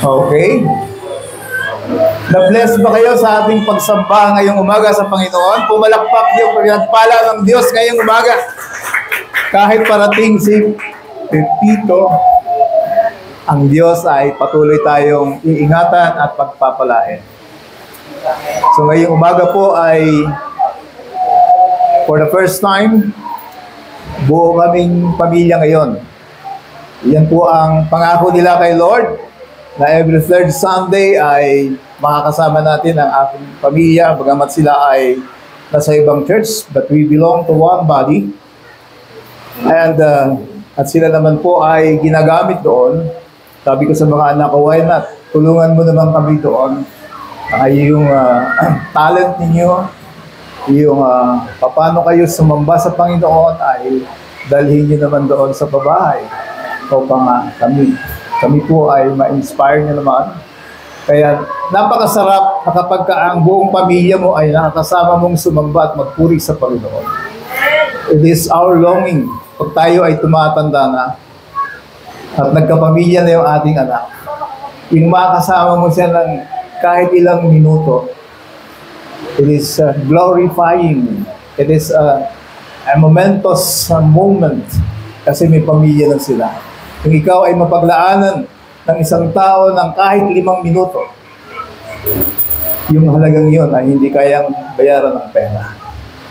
Okay. Na-bless ba kayo sa ating pagsamba ngayong umaga sa Panginoon? Pumalakpak yung pinagpala ng Diyos ngayong umaga. Kahit parating si Pepito, ang Diyos ay patuloy tayong iingatan at pagpapalain. So ngayong umaga po ay for the first time, buo kaming pamilya ngayon. Yan po ang pangako nila kay Lord, na every third Sunday ay makakasama natin ang ating pamilya, bagamat sila ay nasa ibang church, but we belong to one body. And at sila naman po ay ginagamit doon. Sabi ko sa mga anak ko, why not? Tulungan mo naman kami doon. Yung talent ninyo, yung paano kayo sumamba sa Panginoon ay dalhin nyo naman doon sa babahay. O kami po ay ma-inspire nyo naman. Kaya napakasarap kapag ang buong pamilya mo ay nakakasama mong sumamba at magpuri sa Panginoon. It is our longing pag tayo ay tumatanda na at nagkapamilya na yung ating anak. Yung makasama mo siya ng kahit ilang minuto, it is glorifying. It is a momentous moment kasi may pamilya na sila. Kung ikaw ay mapaglaanan ng isang tao ng kahit 5 minuto, yung halagang yun ay hindi kayang bayaran ng pera.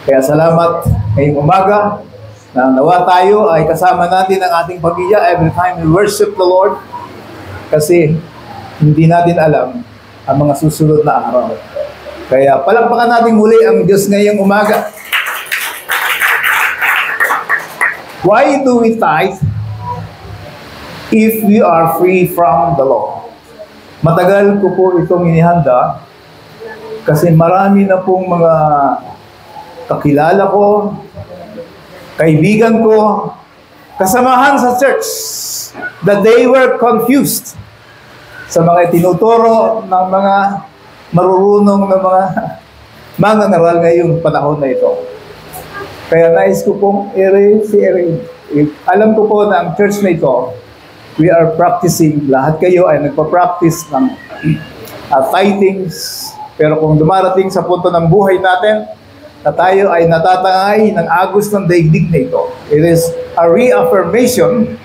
Kaya salamat ngayong umaga na nawa tayo ay kasama natin ang ating pamilya every time we worship the Lord, kasi hindi natin alam ang mga susunod na araw. Kaya palakpakan natin muli ang Diyos ngayong umaga. Why do we tithe if we are free from the law? Matagal ko po itong inihanda kasi marami na pong mga kakilala ko, kaibigan ko, kasamahan sa church, that they were confused sa mga tinuturo ng mga marurunong na mga mangangaral ngayong panahon na ito. Kaya nais ko pong alam ko po na ang church na ito, we are practicing, lahat kayo ay nagpa-practice ng tithings. Pero kung dumarating sa punto ng buhay natin, na tayo ay natatangay ng agos ng daigdig na ito, it is a reaffirmation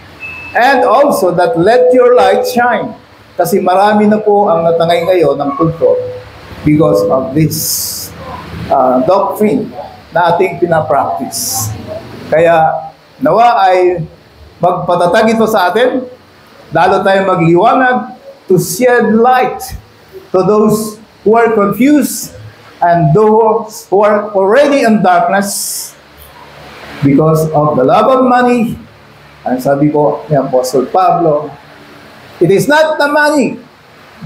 and also that let your light shine. Kasi marami na po ang natangay ngayon ng kulto because of this doctrine na ating pinapractice. Kaya nawa ay magpatatag ito sa atin, lalo tayong magliwanag to shed light to those who are confused and those who are already in darkness because of the love of money. And sabi ko ni Apostle Pablo, it is not the money,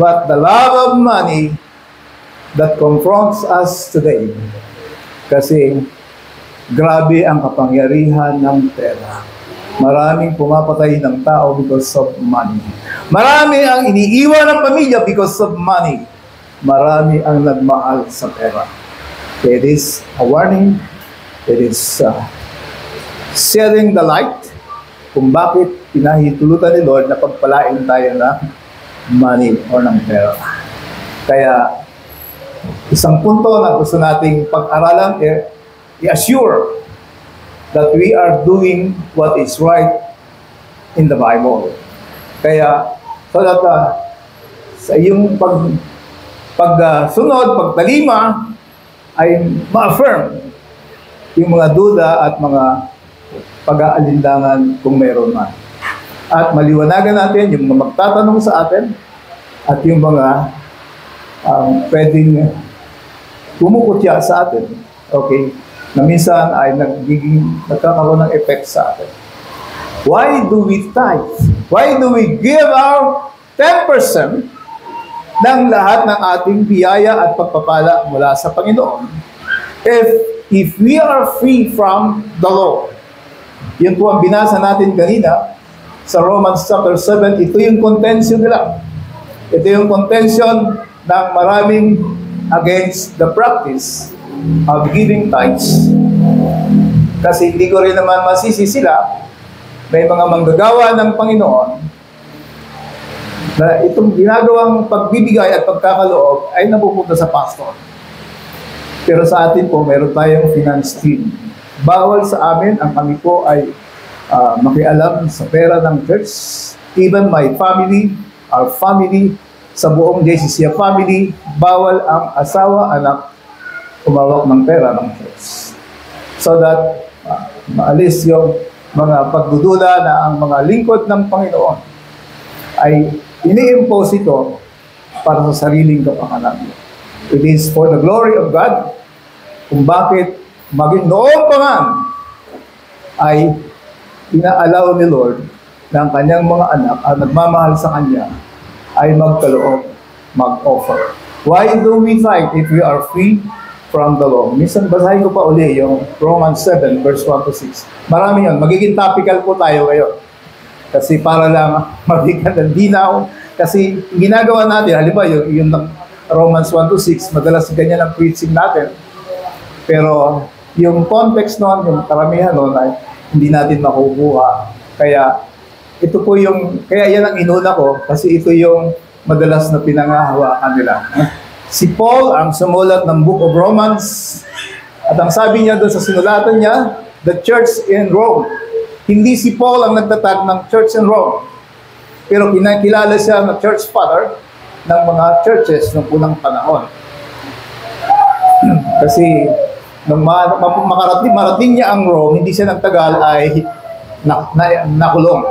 but the love of money that confronts us today. Kasi grabe ang kapangyarihan ng pera. Maraming pumapatay ng tao because of money. Marami ang iniiwan ng pamilya because of money. Marami ang nagmahal sa pera. It is a warning. It is shedding the light kung bakit pinahintulutan ni Lord na pagpalain tayo ng money o ng pera. Kaya isang punto na gusto nating pag-aralan, i-assure that we are doing what is right in the Bible. Kaya so that sa iyong pagsunod, pagtalima, ay ma-affirm yung mga duda at mga pag-aalinlangan kung meron man. At maliwanagan natin yung mga magtatanong sa atin at yung mga pwedeng kumukutya sa atin, okay, na minsan ay nagkakaroon ng effect sa atin. Why do we tithe? Why do we give our 10% ng lahat ng ating biyaya at pagpapala mula sa Panginoon if we are free from the law? Yun po ang binasa natin kanina sa Romans chapter 7. Ito yung contention nila. Ito yung contention ng maraming against the practice of giving tithes. Kasi hindi ko rin naman masisi sila. May mga manggagawa ng Panginoon na itong ginagawang pagbibigay at pagkakaloob ay napupunta sa pastor. Pero sa atin po, meron tayong finance team. Bawal sa amin ang kami po ay makialam sa pera ng church. Even my family, our family, sa buong JCC family, bawal ang asawa, anak, umawak ng pera ng church. So that maalis yung mga pagdudula na ang mga lingkod ng Panginoon ay ini-impose ito para sa sariling kapakanan. It is for the glory of God kung bakit maging noong pa man ay inaalaw ni Lord na ang kanyang mga anak at nagmamahal sa kanya ay magkaloob, mag-offer. Why do we fight if we are free from the law? Minsan basahin ko pa uli yung Romans 7 verse 1 to 6. Marami yun. Magiging topical po tayo ngayon. Kasi para lang mabigyan ng dinaw. Kasi ginagawa natin, halimbawa yung Romans 1 to 6, madalas ganyan ang preaching natin. Pero yung context noon, yung karamihan noon ay hindi natin makukuha. Kaya ito po yung, kaya yan ang inuna ko kasi ito yung madalas na pinangahawakan nila. Si Paul ang sumulat ng Book of Romans at ang sabi niya doon sa sinulatan niya, the church in Rome. Hindi si Paul ang nagtatag ng church in Rome. Pero kinakilala siya na church father ng mga churches ng unang panahon. Kasi nung marating niya ang Rome, hindi siya nagtagal ay nakulong.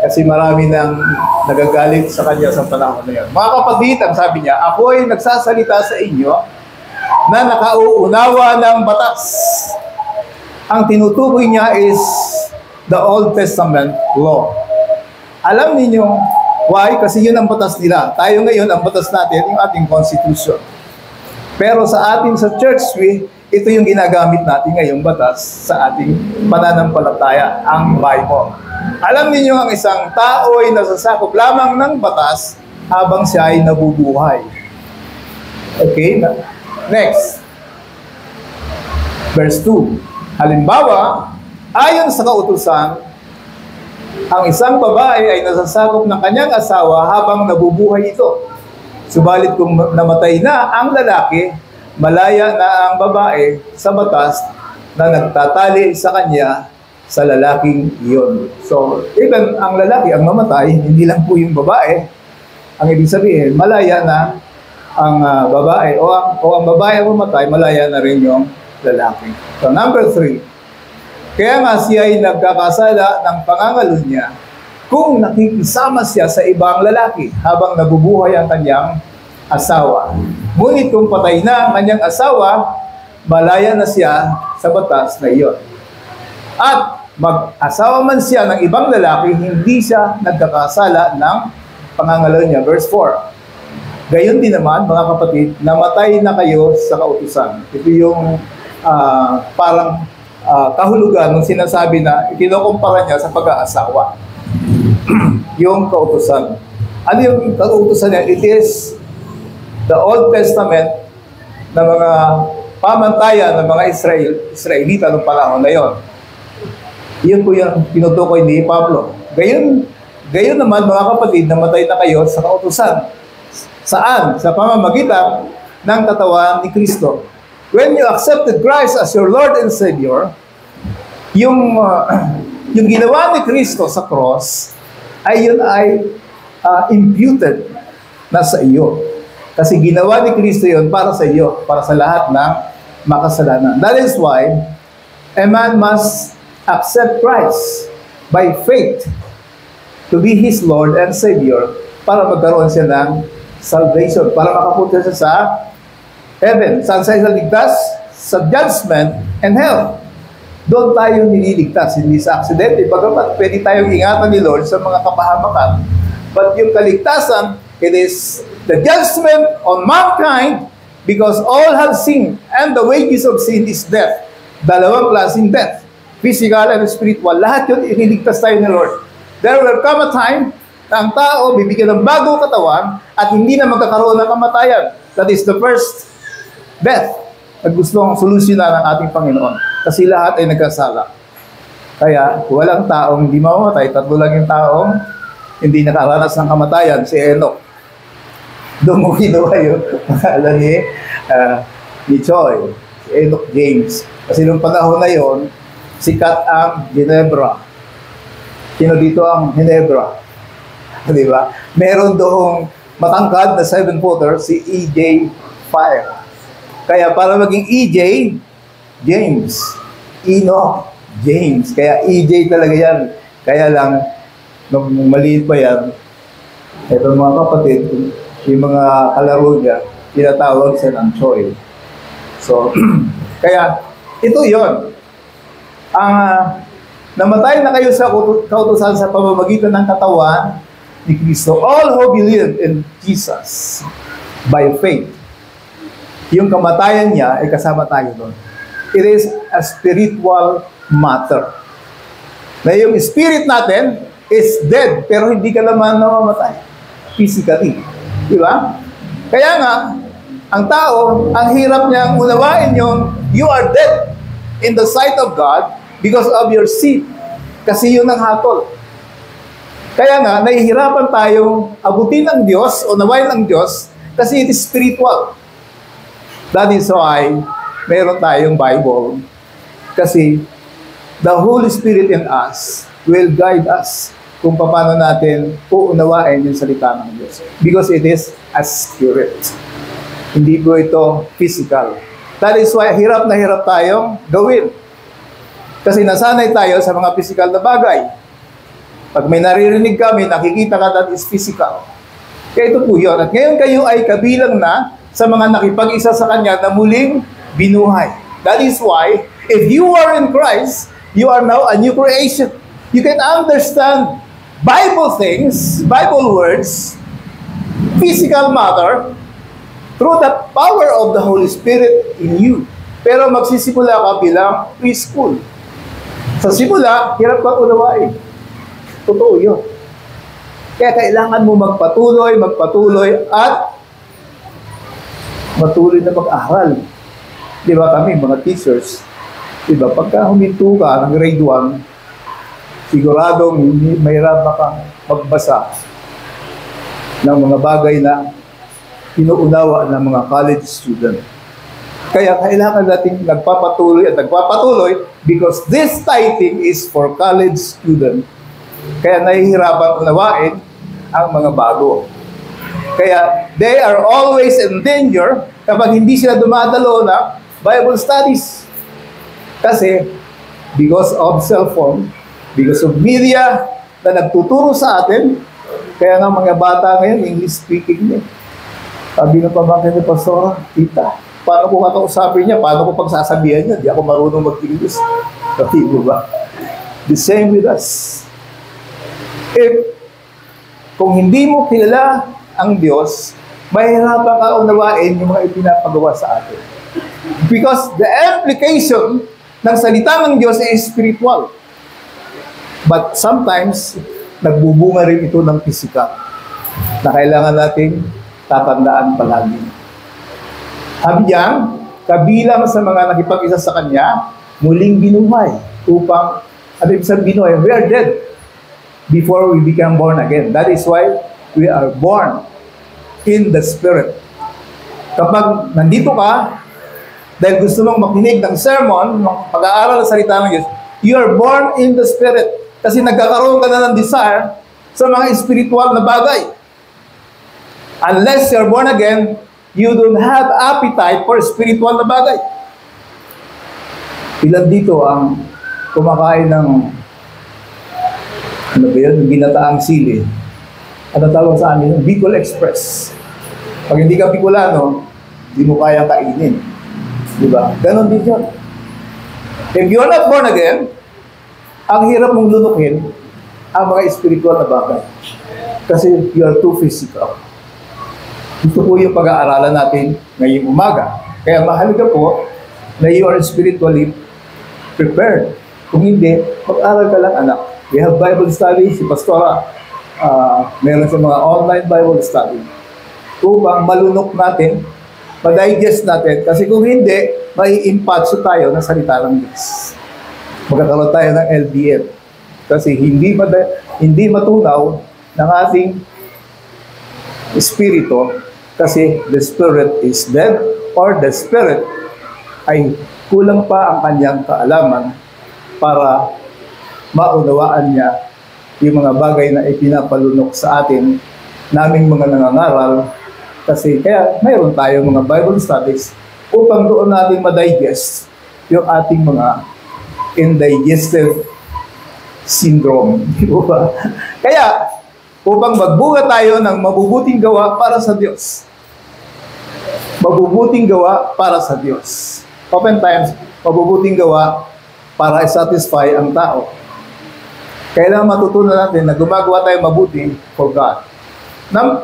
Kasi marami nang nagagalit sa kanya sa panahon na yun. Mga kapatid, ang sabi niya, ako'y nagsasalita sa inyo na nakauunawa ng batas. Ang tinutukoy niya is the Old Testament law. Alam niyo why? Kasi yun ang batas nila. Tayo ngayon, ang batas natin, yung ating constitution. Pero sa ating sa church, ito yung ginagamit natin ngayong batas sa ating pananampalataya, ang Bible. Alam niyo ang isang tao ay nasasakop lamang ng batas habang siya ay nabubuhay. Okay? Next. Verse 2. Halimbawa, ayon sa kautusan, ang isang babae ay nasasakop ng kanyang asawa habang nabubuhay ito. Subalit kung namatay na ang lalaki, malaya na ang babae sa batas na nagtatali sa kanya sa lalaking iyon. So, even ang lalaki ang mamatay, hindi lang po yung babae. Ang ibig sabihin, malaya na ang babae o ang babae ang mamatay, malaya na rin yung lalaki. So, number 3. Kaya nga siya ay nagkakasala ng pangangalo niya kung nakikisama siya sa ibang lalaki habang nabubuhay ang kanyang asawa. Ngunit kung patay na ang kanyang asawa, malaya na siya sa batas na iyon. At mag-asawa man siya ng ibang lalaki, hindi siya nagkakasala ng pangangalo niya. Verse 4. Gayon din naman, mga kapatid, namatay na kayo sa kautusan. Ito yung parang kahulugan ng sinasabi na ikinukumpara niya sa pag-aasawa. Yung kautusan. Ano yung kautusan niya? It is the Old Testament na mga pamantayan ng mga Israelita noong panahon na yon. Iyon po yung tinutukoy ni Pablo. Gayon naman, mga kapatid, namatay na kayo sa kautusan. Saan? Sa pamamagitan ng katawan ni Kristo. When you accepted Christ as your Lord and Savior, yung ginawa ni Kristo sa cross, yun ay imputed na sa iyo. Kasi ginawa ni Kristo yun para sa iyo, para sa lahat ng makasalanan. That is why a man must accept Christ by faith to be his Lord and Savior para magkaroon siya ng salvation, para makapunta siya sa heaven. Saan siya ligtas? Sa judgment and hell. Doon tayo nililigtas, hindi sa aksidente. Bagamat pwede tayong ingatan ni Lord sa mga kapahamakan. But yung kaligtasan, it is the judgment on mankind because all have sinned and the wages of sin is death. Dalawang klaseng death. Physical and spiritual. Lahat yun, iniligtas tayo ni Lord. There will come a time na ang tao bibigyan ng bagong katawan at hindi na magkakaroon ng kamatayan. That is the first death na gustong solusyonan ng ating Panginoon. Kasi lahat ay nagkasala. Kaya walang taong hindi mamamatay. Tatlo lang yung taong hindi nakaranas ng kamatayan, si Enoch. Doon mo kinuha yung pangalan ni Choi, si Enoch James. Kasi nung panahon na yon, sikat ang Ginebra. Sino dito ang Ginebra? Di ba? Meron doong matangkad na 7-footer, si E.J. Fire. Kaya para maging E.J. James, Enoch James. Kaya E.J. talaga yan. Kaya lang, nung maliit pa yan, ito mga kapatid, yung mga kalaro niya, tinatawag siya ng Choi. So, kaya, ito yon. Ang namatay na kayo sa kautusan sa pamamagitan ng katawan ni Kristo. All who believe in Jesus by faith. Yung kamatayan niya ay kasama tayo doon. It is a spiritual matter. Na yung spirit natin is dead, pero hindi ka naman namamatay. Physically. Di ba? Kaya nga, ang tao, ang hirap niyang unawain yung you are dead in the sight of God because of your sin. Kasi yun ang hatol. Kaya nga, nahihirapan tayong abutin ng Diyos o nawain ng Diyos kasi it is spiritual. That is why meron tayong Bible. Kasi the Holy Spirit in us will guide us kung paano natin uunawain yung salita ng Diyos. Because it is a spirit. Hindi po ito physical. That is why hirap na hirap tayong gawin. Kasi nasanay tayo sa mga physical na bagay. Pag may naririnig kami, nakikita ka that is physical. Kaya ito po yun. At ngayon kayo ay kabilang na sa mga nakipag-isa sa Kanya na muling binuhay. That is why, if you are in Christ, you are now a new creation. You can understand Bible things, Bible words, physical matter, through the power of the Holy Spirit in you. Pero magsisimula ka bilang preschool. Sa simula, hirap ka unawain. Totoo yun. Kaya kailangan mo magpatuloy, at matuloy na mag-aral. Di ba kami, mga teachers, di ba, pagka huminto ka ng grade 1, siguradong mahirap kang magbasa ng mga bagay na inuunawa ng mga college student. Kaya kailangan natin nagpapatuloy because this tithing is for college student. Kaya nahihirapan unawain ang mga bago. Kaya they are always in danger kapag hindi sila dumadalo ng Bible studies. Kasi because of cell phone, because of media na nagtuturo sa atin, kaya nga mga bata ngayon, English speaking din. Sabi ng pamangkin ni Pastora, tita, paano ko katausapin niya? Paano ko pagsasabihan niya? Di ako marunong mag-English. Kasi ba? The same with us. Kung hindi mo kilala ang Diyos, mahirapan ka unawain yung mga ipinapagawa sa atin. Because the implication ng salita ng Diyos ay spiritual. But sometimes, nagbubunga rin ito ng physical na kailangan natin tatandaan palagi. Sabi niya, kabilang sa mga nakipag-isa sa Kanya, muling binuhay upang, ano ibig sabihin binuhay? We are dead before we become born again. That is why we are born in the Spirit. Kapag nandito ka, dahil gusto mong makinig ng sermon, ng pag-aaral ng salita ng Diyos, you are born in the Spirit. Kasi nagkakaroon ka na ng desire sa mga spiritual na bagay. Unless you're born again, you don't have appetite for spiritual na bagay. Ilan dito ang kumakain ng ano ba yun? Ginataang sili. Ano tawag sa amin? Bicol Express. Pag hindi ka Bicolano, hindi mo kaya kainin. Diba? Ganon din yun. If you're not born again, ang hirap mong lunukin ang mga spiritual na bagay. Kasi you're too physical. Ito po yung pag-aaralan natin ngayong umaga. Kaya mahalaga po na you are spiritually prepared. Kung hindi, mag-aral ka lang, anak. We have Bible study. Si Pastora, meron sa mga online Bible study. Upang malunok natin, ma-digest natin. Kasi kung hindi, mai-impatso tayo ng salita ng Diyos. Magkakaroon tayo ng LDM. Kasi hindi matunaw ng ating espiritu kasi the spirit is dead or the spirit ay kulang pa ang kanyang kaalaman para maunawaan niya yung mga bagay na ipinapalunok sa atin naming mga nangangaral kasi kaya mayroon tayong mga Bible studies upang doon natin ma-digest yung ating mga indigestive syndrome. Di ba? Kaya, upang magbunga tayo ng mabubuting gawa para sa Diyos. Mabubuting gawa para sa Diyos. Oftentimes, mabubuting gawa para i-satisfy ang tao. Kailangan matutunan natin na gumagawa tayo mabuti for God.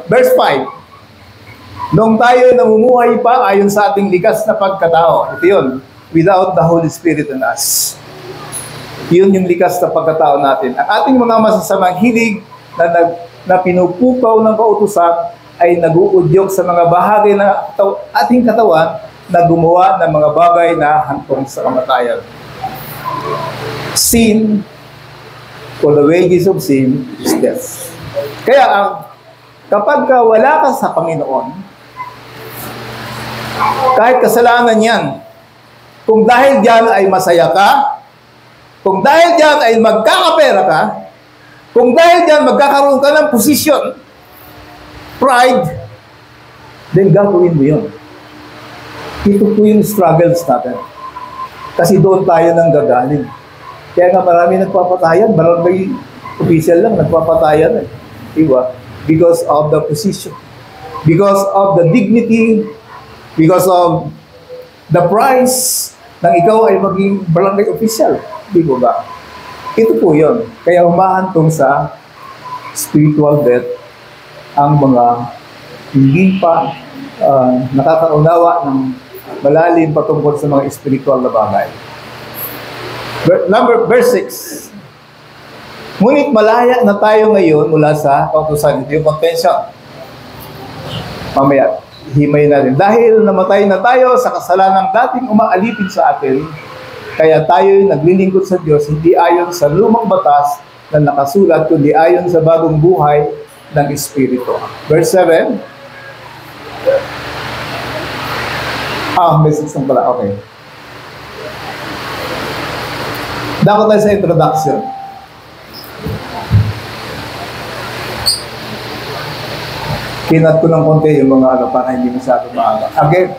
Verse 5. Noong tayo namumuhay pa ayon sa ating likas na pagkatao. Ito yun. Without the Holy Spirit in us. Yun yung likas na pagkatao natin. Ang ating mga masasamang hilig na pinupukaw ng kautusan ay nag-uudyok sa mga bahagi ng ating katawan na gumawa ng mga bagay na hantong sa kamatayan. Sin, for the wages of sin, is death. Kaya kapag wala ka sa Panginoon, kahit kasalanan yan, kung dahil diyan ay masaya ka, kung dahil diyan ay magkakapera ka, kung dahil diyan magkakaroon ka ng posisyon, pride, then gagawin mo yun. Ito po yung struggles natin. Kasi doon tayo nang gagaling. Kaya nga marami nagpapatayan, barangay official lang nagpapatayan. Diba? Because of the position. Because of the dignity. Because of the price nang ikaw ay maging barangay official. Di ba? Ito po yun. Kaya humahantong sa spiritual death ang mga hindi pa nakakaunawa ng malalim patungkol sa mga spiritual na bagay. Verse 6. Ngunit malaya na tayo ngayon mula sa kautusan. Ito yung contention. Mamaya, himay natin. Dahil namatay na tayo sa kasalanang dating umaalipin sa atin, kaya tayo naglilingkod sa Diyos, hindi ayon sa lumang batas na nakasulat, kundi ayon sa bagong buhay ng Espiritu. Verse 7. Message lang pala. Okay. Dako tayo sa introduction. Kinat ko ng konti yung mga para hindi masyado maaga. Okay,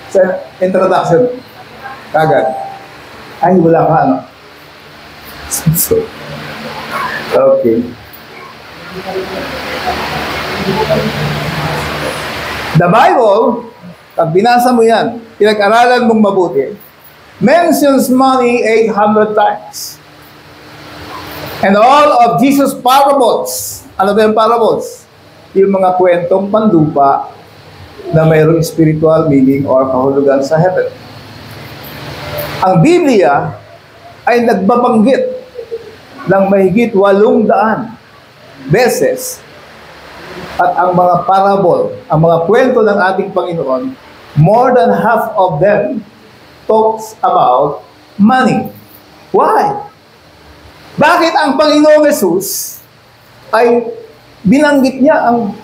sa introduction, kagad. Ay, wala ka, okay. The Bible, pag binasa mo yan, pinag-aralan mong mabuti, mentions money 800 times. And all of Jesus' parables, ano ba yung parables? Yung mga kwentong panlupa na mayroong spiritual meaning or kahulugan sa heaven. Ang Biblia ay nagbabanggit ng mahigit 800 beses at ang mga parable, ang mga kwento ng ating Panginoon, more than half of them talks about money. Why? Bakit ang Panginoong Jesus ay binanggit niya ang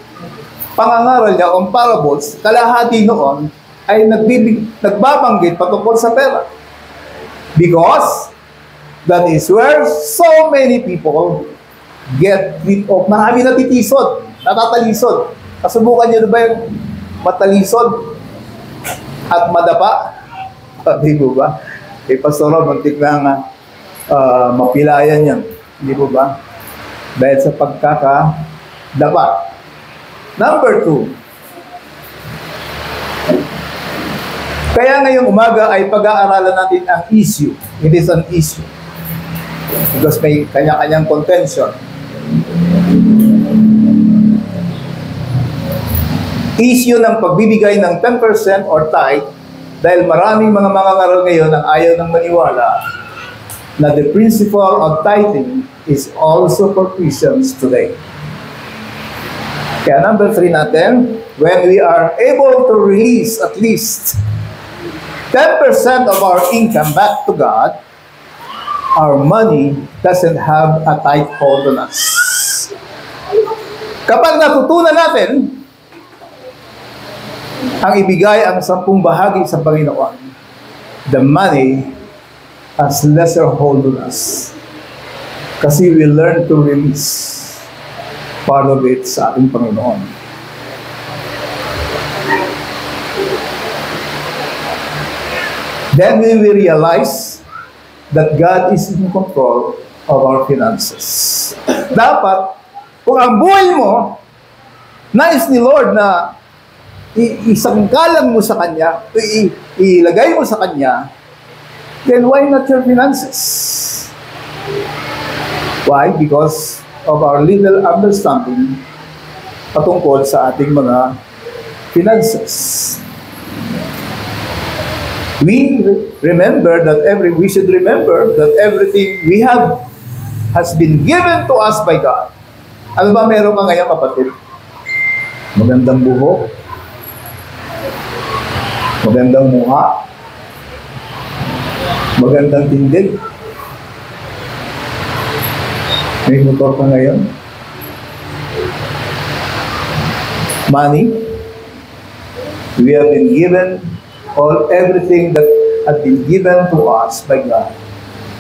pangangaral niya o parables, kalahati noon ay nagbabanggit patungkol sa pera. Because that is where so many people get rid of. Marami natitisod, natatalisod. Kasubukan niyo ba yung matalisod at madapa? Di po ba? Pastor, muntik na mapilayan yan. Di po ba? Dahil sa pagkakadapa. Number 2. Kaya ngayong umaga ay pag-aaralan natin ang issue. It is an issue. Because may kanya-kanyang contention. Issue ng pagbibigay ng 10% or tithe dahil maraming mga mangangaral ngayon ang ayaw ng maniwala na the principle of tithing is also for Christians today. Kaya number 3 natin, when we are able to release at least 10% of our income back to God, our money doesn't have a tight hold on us. Kapag natutunan natin ang ibigay ang 10 bahagi sa Panginoon, the money has lesser hold on us. Kasi we learn to release part of it sa ating Panginoon. Then we will realize that God is in control of our finances. Dapat, kung ang buhay mo, nais ni Lord na isanggalang mo sa Kanya, ilagay mo sa Kanya, then why not your finances? Why? Because of our little understanding patungkol sa ating mga finances. We should remember that everything we have has been given to us by God. Ano ba meron ka ngayon, kapatid? Magandang buhok, magandang mukha, magandang tindig. May motor ka ngayon. Money. We have been given everything that had been given to us by God.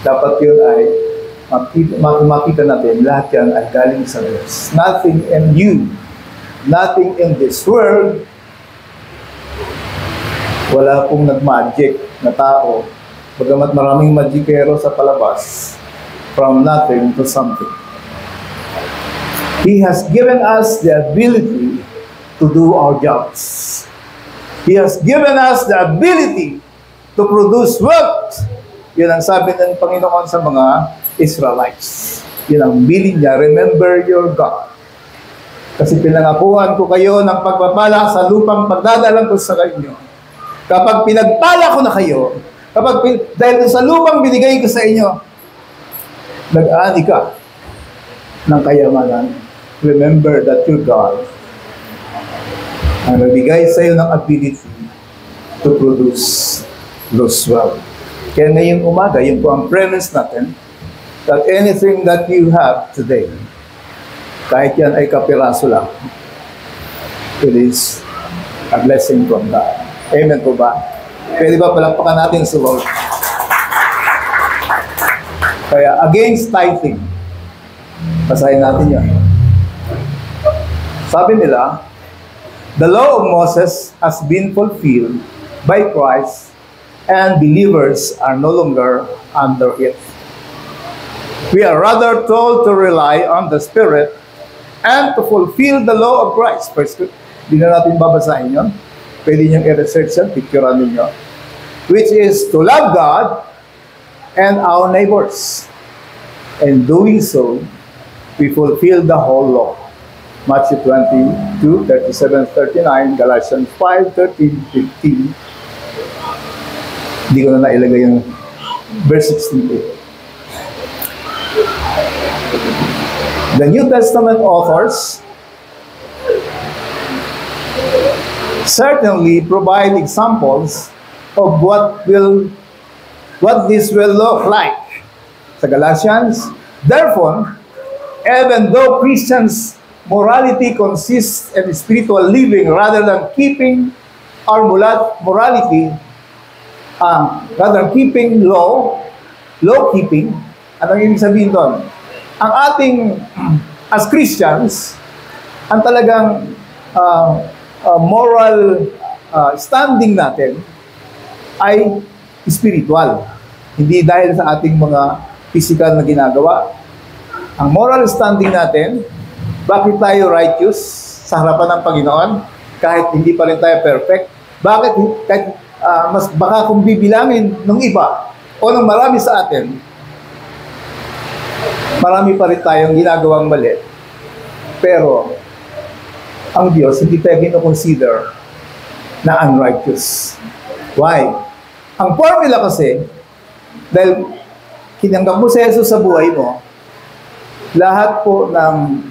Dapat yun ay makita natin, lahat yan ay galing sa Diyos. Nothing in you, nothing in this world, wala pong nag-magic na tao, bagamat maraming magikero sa palabas, from nothing to something. He has given us the ability to do our jobs. He has given us the ability to produce wealth. Yun ang sabi ng Panginoon sa mga Israelites. Yun ang bilin niya, remember your God. Kasi pinangakuhan ko kayo ng pagpapala sa lupang pagdadalang ko sa inyo. Kapag pinagpala ko na kayo, dahil sa lupang binigay ko sa inyo, nag-aani ka ng kayamanan. Remember that your God ang nagbigay sa iyo ng ability to produce those wealth. Kaya ngayong umaga, yun po ang premise natin, that anything that you have today, kahit yan ay kapiraso lang, it is a blessing from God. Amen po ba? Pwede ba palakpakan natin sa Lord? Kaya against tithing, basahin natin yan. Sabi nila, the law of Moses has been fulfilled by Christ and believers are no longer under it. We are rather told to rely on the Spirit and to fulfill the law of Christ. First, hindi na natin babasahin yun. Pwede niyong i-research yan, picturean ninyo. Which is to love God and our neighbors. And doing so, we fulfill the whole law. Matthew 22, 37, 39, Galatians 5, 13, 15. Hindi ko na nailagay yung verse 16. The New Testament authors certainly provide examples of what this will look like. Sa Galatians, therefore, even though Christians' morality consists in spiritual living rather than keeping our morality, rather than keeping law-keeping. Anong ibig sabihin doon? Ang ating, as Christians, ang talagang moral standing natin ay spiritual. Hindi dahil sa ating mga physical na ginagawa. Ang moral standing natin, bakit tayo righteous sa harapan ng Panginoon? Kahit hindi pa rin tayo perfect. Bakit? Kahit mas baka kung bibilangin ng iba o ng marami sa atin, marami pa rin tayong ginagawang mali. Pero, ang Diyos hindi tayo kino-consider na unrighteous. Why? Ang formula kasi, dahil kinanggap mo si Jesus sa buhay mo, lahat po ng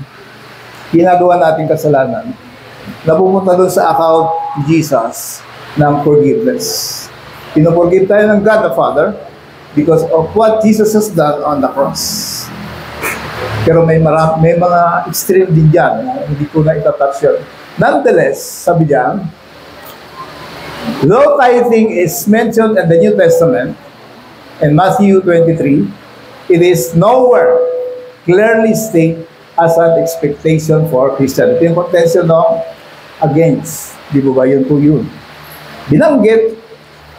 ginagawa nating kasalanan, napupunta doon sa account ni Jesus ng forgiveness. Pinoforgive tayo ng God the Father because of what Jesus has done on the cross. Pero may mga extreme din dyan. Hindi ko na itatouch yun. Nonetheless, sabi diyan, though tithing is mentioned in the New Testament, in Matthew 23, it is nowhere clearly stated as an expectation for Christian. Ito yung contention ng against. Di ba yun po yun? Binanggit,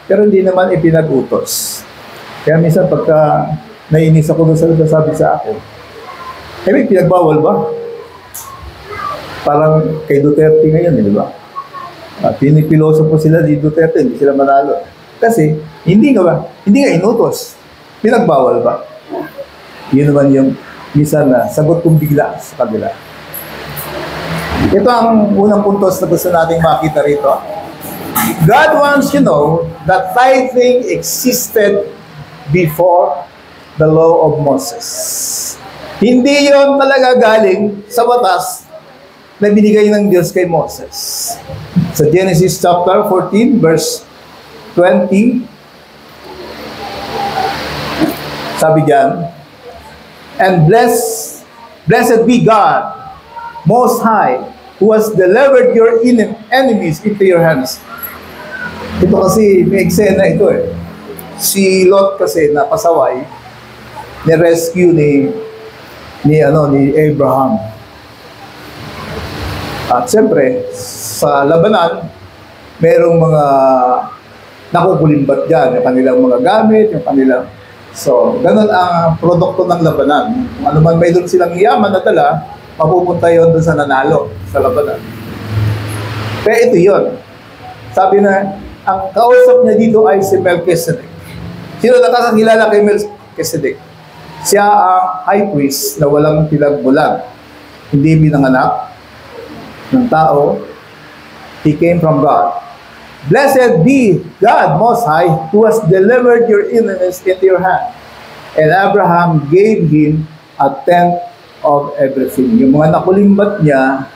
pero hindi naman ipinag-utos. Kaya minsan pagka nainis ako doon sa sabi sa akin, may pinagbawal ba? Parang kay Duterte ngayon, di ba? Pinipiloso po sila di Duterte, hindi sila manalo. Kasi, hindi nga inutos. Pinagbawal ba? Yun naman yung minsan na sagot kong bigla sa kabila. Ito ang unang puntos na gusto nating makita rito. God wants you to know that tithing existed before the law of Moses. Hindi yon talaga galing sa batas na binigay ng Diyos kay Moses. Sa Genesis chapter 14, verse 20, sabi diyan, and blessed be God, Most High, who has delivered your enemies into your hands. Ito kasi, may eksena ito eh. Si Lot kasi napasaway, ni-rescue ni Abraham. At siyempre, sa labanan, merong mga nakukulimbat dyan, yung kanilang mga gamit, yung kanilang... So, ganun ang produkto ng labanan. Kung ano man may doon silang yaman na dala, mapupunta yun doon sa nanalo sa labanan. Kaya ito yun. Sabi na, ang kausap niya dito ay si Melchizedek. Sino nakakakilala kay Melchizedek? Siya ang high priest na walang pinagbulag. Hindi pinanganak ng tao. He came from God. Blessed be God Most High, who has delivered your enemies into your hand. And Abraham gave him a tenth of everything. Yung mga nakulimbat niya,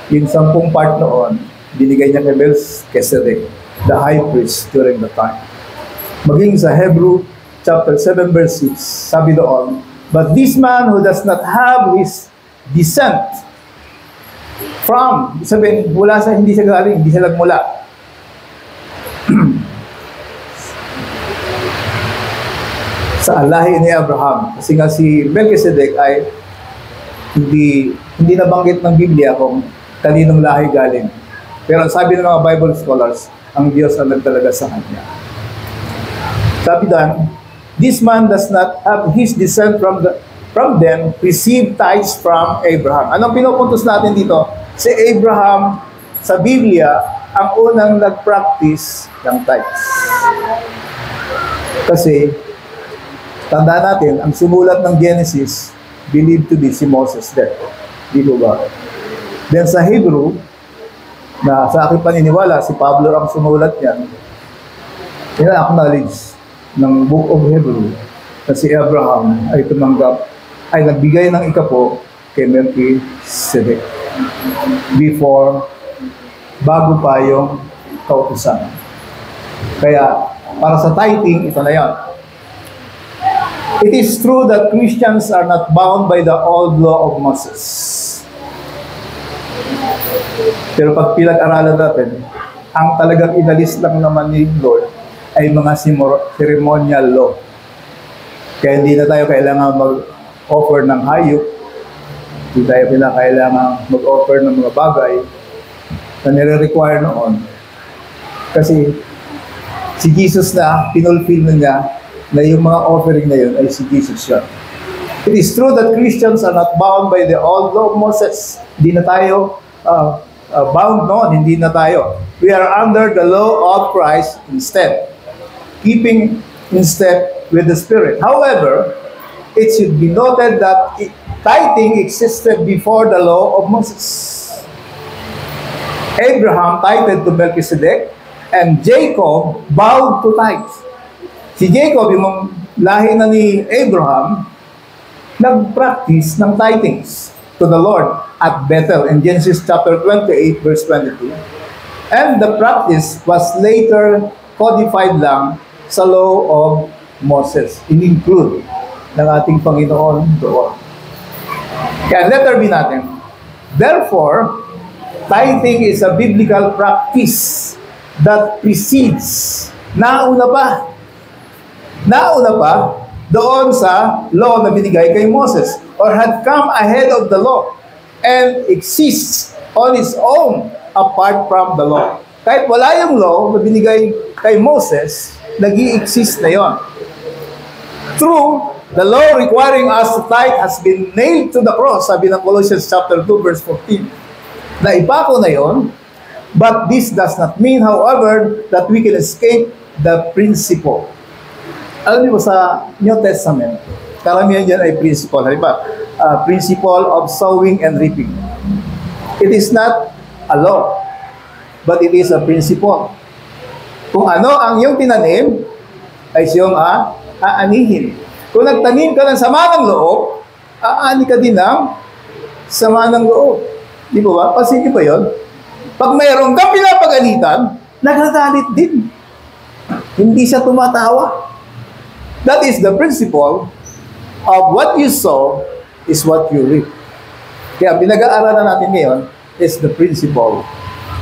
yung 10 part noon, binigay niya kay Melchizedek, the high priest during the time. Maging sa Hebrew chapter 7 verse 6, sabi doon, but this man who does not have his descent from, sabihin, mula sa hindi siya galing, hindi siya nagmula. Sa lahi ni Abraham. Kasi nga si Melchizedek ay hindi nabanggit ng Biblia kung kaninong lahi galing. Pero sabi ng mga Bible scholars, ang Diyos ang nagtalaga sa kanya. Sabi doon, this man does not have his descent from them, receive tithes from Abraham. Anong pinupuntos natin dito? Si Abraham sa Biblia ang unang nag-practice ng tithes. Kasi, tandaan natin, ang sumulat ng Genesis, believed to be si Moses din. Di ba? Then sa Hebrew, na sa aking paniniwala, si Pablo ang sumulat niyan, ina-acknowledge ng Book of Hebrew na si Abraham ay tumanggap, ay nagbigay ng ikapo kay Melchizedek bago pa yung kautusan. Kaya, para sa tithing, ito na yan. It is true that Christians are not bound by the old law of Moses. Pero pag pinag-aralan natin, ang talagang inalis lang naman ni Lord ay mga ceremonial law. Kaya hindi na tayo kailangan mag-offer ng hayop, hindi tayo kailangan mag-offer ng mga bagay na nire-require noon. Kasi si Jesus na, pinulfill na niya na yung mga offering na yun ay si Jesus siya. It is true that Christians are not bound by the old law of Moses. Hindi na tayo bound noon, hindi na tayo. We are under the law of Christ instead, keeping in step with the Spirit. However, it should be noted that tithing existed before the law of Moses. Abraham tithed to Melchizedek, and Jacob vowed to tithe. Si Jacob, yung lahi na ni Abraham, nag-practice ng tithings to the Lord at Bethel in Genesis chapter 28, verse 22. And the practice was later codified lang sa law of Moses. In-include ng ating Panginoon doon. Kaya letter B natin. Therefore, tithing is a biblical practice that precedes, nauna pa doon sa law na binigay kay Moses, or had come ahead of the law and exists on its own apart from the law. Kahit wala yung law na binigay kay Moses, nag-i-exist na yon. True, the law requiring us to tithe has been nailed to the cross, sabi ng Colossians chapter 2 verse 14. Naipako na yon, but this does not mean, however, that we can escape the principle. Alam niyo sa New Testament, karamihan dyan ay principle. Halimbawa, principle of sowing and reaping. It is not a law, but it is a principle. Kung ano ang iyong tinanim, ay siyong aanihin. Kung nagtanim ka ng sama ng loob, aani ka din ng sama ng loob. Di ba ba? Kasi di ba yun? Pag mayroong kang pinapagalitan, nagagalit din. Hindi siya tumatawa. That is the principle of what you sow is what you reap. Kaya pinag-aaralan natin ngayon is the principle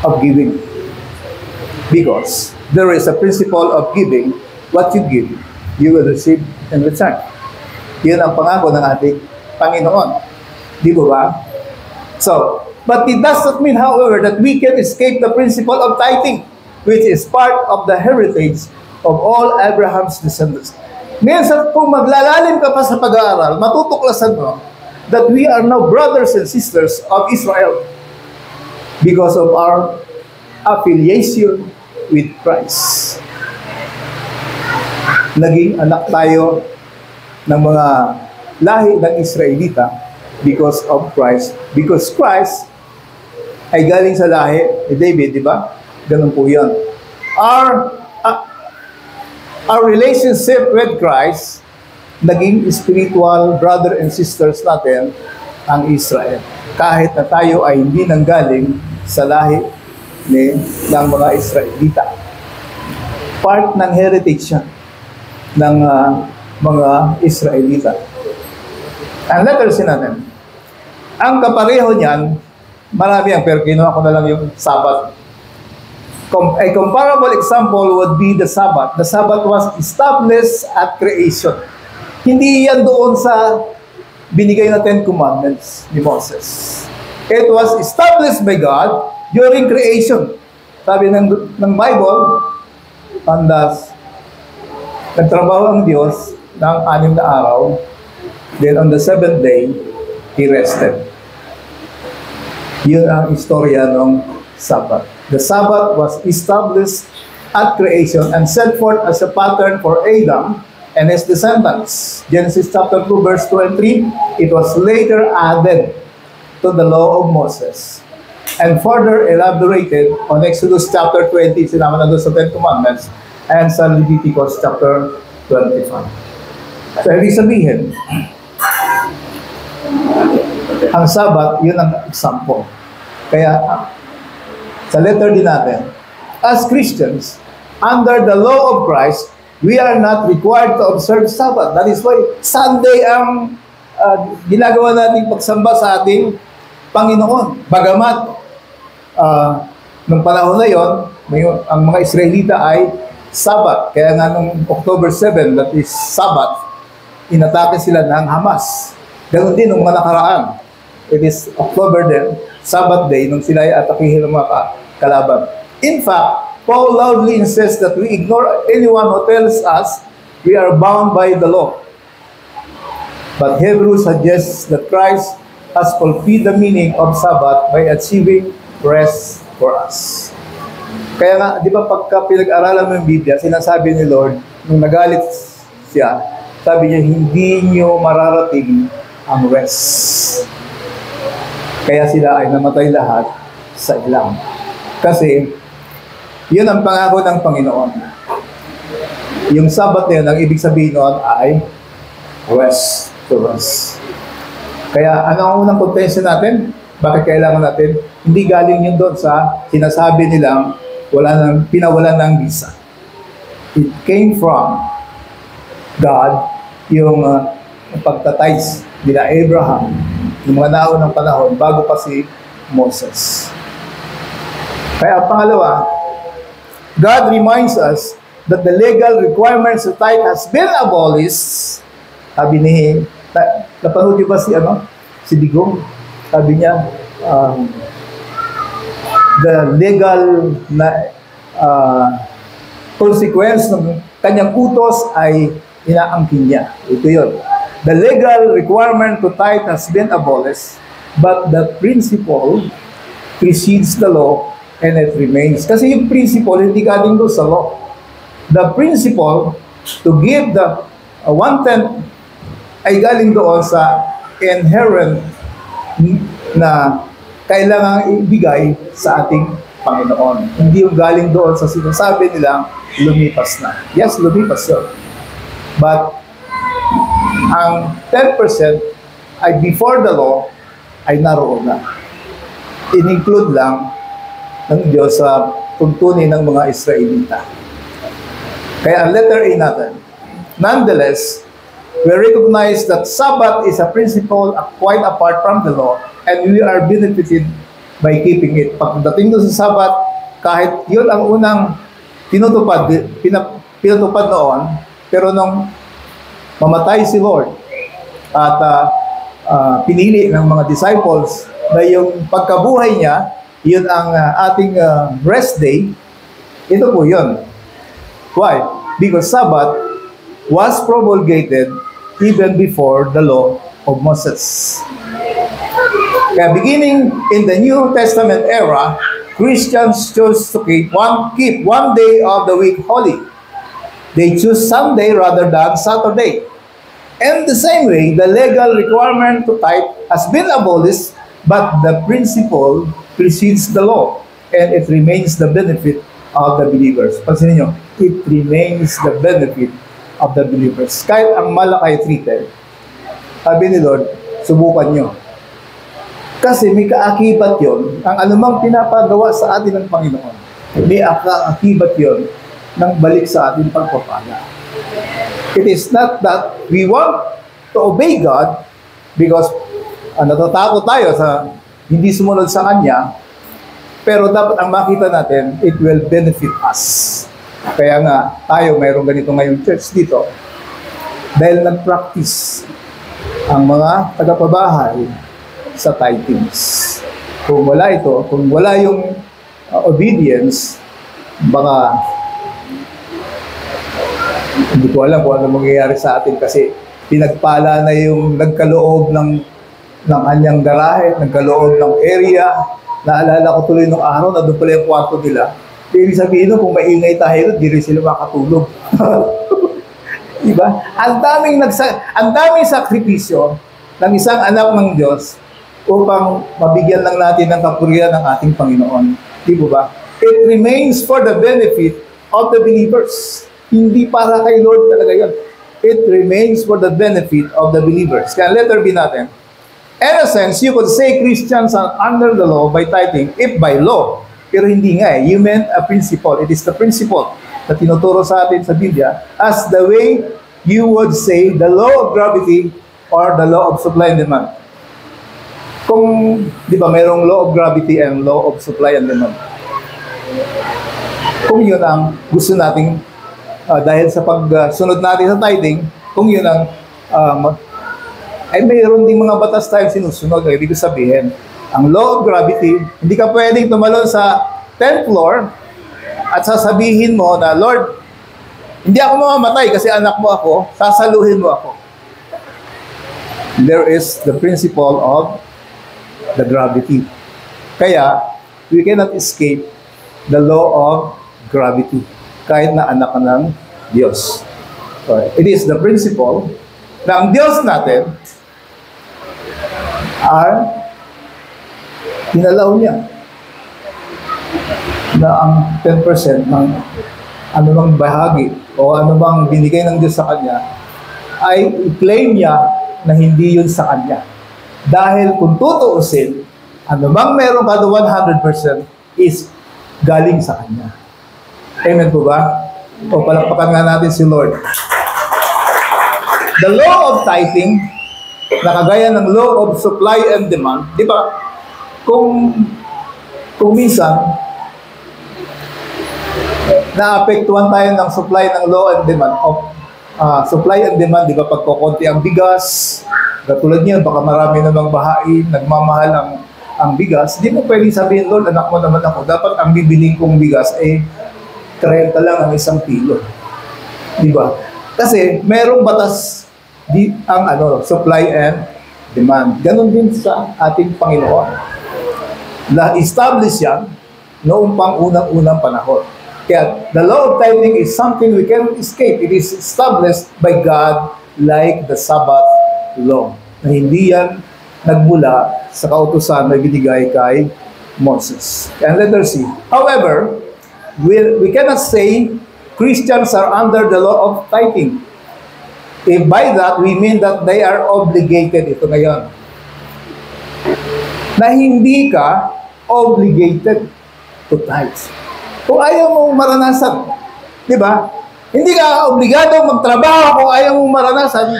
of giving. Because there is a principle of giving. What you give, you will receive in return. Yun ang pangako ng ating Panginoon. Di ba ba? So, but it does not mean, however, that we can escape the principle of tithing, which is part of the heritage of all Abraham's descendants. Ngayon, kung maglalalim ka pa sa pag-aaral, matutuklasan mo that we are now brothers and sisters of Israel because of our affiliation with Christ. Naging anak tayo ng mga lahi ng Israelita because of Christ. Because Christ ay galing sa lahi ni David, di ba? Ganun po yan. Our relationship with Christ, naging spiritual brother and sisters natin ang Israel. Kahit na tayo ay hindi nanggaling sa lahi ng mga Israelita. Part ng heritage yan ng mga Israelita. Ang letter C natin. Ang kapareho niyan, marami ang, pero kinuha ko na lang yung Sabbath. A comparable example would be the Sabbath. The Sabbath was established at creation. Hindi yan doon sa binigay na 10 Commandments ni Moses. It was established by God during creation. Sabi ng Bible, nagtrabaho ang Diyos ng 6 na araw, then on the 7th day, He rested. Yun ang istorya ng Sabbath. The Sabbath was established at creation and set forth as a pattern for Adam and his descendants. Genesis chapter 2 verse 2 and 3, it was later added to the law of Moses and further elaborated on Exodus chapter 20, sinama na doon sa 10 Commandments, and sa Leviticus chapter 25. So, ibig sabihin, ang Sabbath, yun ang example. Kaya, sa letter din natin, as Christians, under the law of Christ, we are not required to observe Sabbath. That is why Sunday ang ginagawa nating pagsamba sa ating Panginoon. Bagamat, nung panahon na yon, ang mga Israelita ay Sabbath. Kaya nga nung October 7, that is Sabbath, inatake sila ng Hamas. Ganon din nung nakaraan. It is October din, Sabbath day, nung sila ay atakihin ng mga kalaban. In fact, Paul loudly insists that we ignore anyone who tells us we are bound by the law. But Hebrews suggests that Christ has fulfilled the meaning of Sabbath by achieving rest for us. Kaya nga, di ba pagka pinag-aralan mo yung Biblia, sinasabi ni Lord, nung nagalit siya, sabi niya, hindi niyo mararating ang rest. Kaya sila ay namatay lahat sa ilang. Kasi, yun ang pangako ng Panginoon. Yung Sabbath na yun, ang ibig sabihin noon ay rest to rest. Kaya, ano ang unang contention natin? Bakit kailangan natin? Hindi galing yun doon sa sinasabi nilang pinawalan ng visa. It came from God, yung pagtatize nila Abraham, yung mga naunang panahon, bago pa si Moses. Kaya pangalawa, God reminds us that the legal requirements of tithe has been abolished. Sabi ni, napanood niyo ba si Digong? Sabi niya, the legal na consequence ng kanyang utos ay inaangkin niya. Ito yun. The legal requirement to tithe has been abolished, but the principle precedes the law and it remains. Kasi yung principle, hindi galing doon sa law. The principle to give the 1/10 ay galing doon sa inherent na kailangang ibigay sa ating Panginoon. Hindi yung galing doon sa sinasabi nilang lumipas na. Yes, lumipas yun. But ang 10% ay before the law ay naroon na. In-include lang ng Diyos sa tuntunin ng mga Israelita. Kaya ang letter A natin, nonetheless, we recognize that Sabbath is a principle quite apart from the law and we are benefited by keeping it. Pagdating doon sa Sabbath, kahit yun ang unang pinatupad noon, pero nung mamatay si Lord at pinili ng mga disciples na yung pagkabuhay niya, yun ang ating rest day, ito po yun. Why? Because Sabbath was promulgated even before the law of Moses. Kaya beginning in the New Testament era, Christians chose to keep one day of the week holy. They choose Sunday rather than Saturday. And the same way, the legal requirement to tithe has been abolished, but the principle precedes the law, and it remains the benefit of the believers. Pansinin nyo, it remains the benefit of the believers. Kahit ang Malakay 3:10, sabi ni Lord, subukan nyo. Kasi may kaakibat yon, ang anumang pinapagawa sa atin ng Panginoon, may kaakibat yon ng balik sa ating pagpapala. It is not that we want to obey God because natatakot tayo sa hindi sumunod sa Kanya, pero dapat ang makita natin, it will benefit us. Kaya nga, tayo mayroong ganito ngayong church dito. Dahil nag-practice ang mga tagapabahay sa tithings. Kung wala ito, kung wala yung obedience, baka hindi ko alam kung ano mangyayari sa atin kasi pinagpala na yung nagkaloob ng kanyang garahe, nagkaloob ng area. Naalala ko tuloy nung araw na doon pala yung kwarto nila. Ibig sabihin kung maingay tayo, di rin sila makatulog. Diba? Ang daming sakripisyo ng isang anak ng Diyos upang mabigyan lang natin ng kapurihan ng ating Panginoon. Di ba? It remains for the benefit of the believers. Hindi para kay Lord talaga yun. It remains for the benefit of the believers. Kaya letter B natin. In a sense, you could say Christians are under the law by tithing, if by law. Pero hindi nga eh. You meant a principle. It is the principle na tinuturo sa atin sa Biblia as the way you would say the law of gravity or the law of supply and demand. Kung, di ba, mayroong law of gravity and law of supply and demand. Kung yun ang gusto nating, dahil sa pagsunod natin sa tithing, kung yun ang, ay mayroon ding mga batas tayong sinusunod. Ibig sabihin, ang law of gravity, hindi ka pwedeng tumalon sa 10th floor at sasabihin mo na, Lord, hindi ako mamamatay kasi anak mo ako, sasaluhin mo ako. There is the principle of the gravity. Kaya, we cannot escape the law of gravity kahit na anak ka ng Diyos. So, it is the principle na ang Diyos natin ay pinalaw niya na ang 10% ng anumang bahagi o anumang binigay ng Diyos sa Kanya ay i-claim niya na hindi yun sa Kanya. Dahil kung tutuusin, anumang meron ka 100% is galing sa Kanya. Amen po ba? O palakpakan nga natin si Lord. The law of tithing na kagaya ng law of supply and demand. Di ba? Kung minsan, naapektuhan tayo ng supply ng law and demand of supply and demand, di ba, pag kukunti ang bigas, katulad niyan, baka marami namang bahain, nagmamahal ang bigas, di mo pwedeng sabihin, Lord, anak mo naman ako, dapat ang bibiling kong bigas, 30 lang ang 1 kilo. Di ba? Kasi, merong batas ang supply and demand. Ganon din sa ating Panginoon. Na-establish yan noong pang unang-unang panahon. Kaya, the law of tithing is something we cannot escape. It is established by God like the Sabbath law. Na hindi yan nagmula sa kautusan na binigay kay Moses. And let us see. However, we cannot say Christians are under the law of tithing. If by that, we mean that they are obligated. Ito ngayon. Na hindi ka obligated to tithe. Kung ayaw mong maranasan, di ba? Hindi ka obligado magtrabaho kung ayaw mong maranasan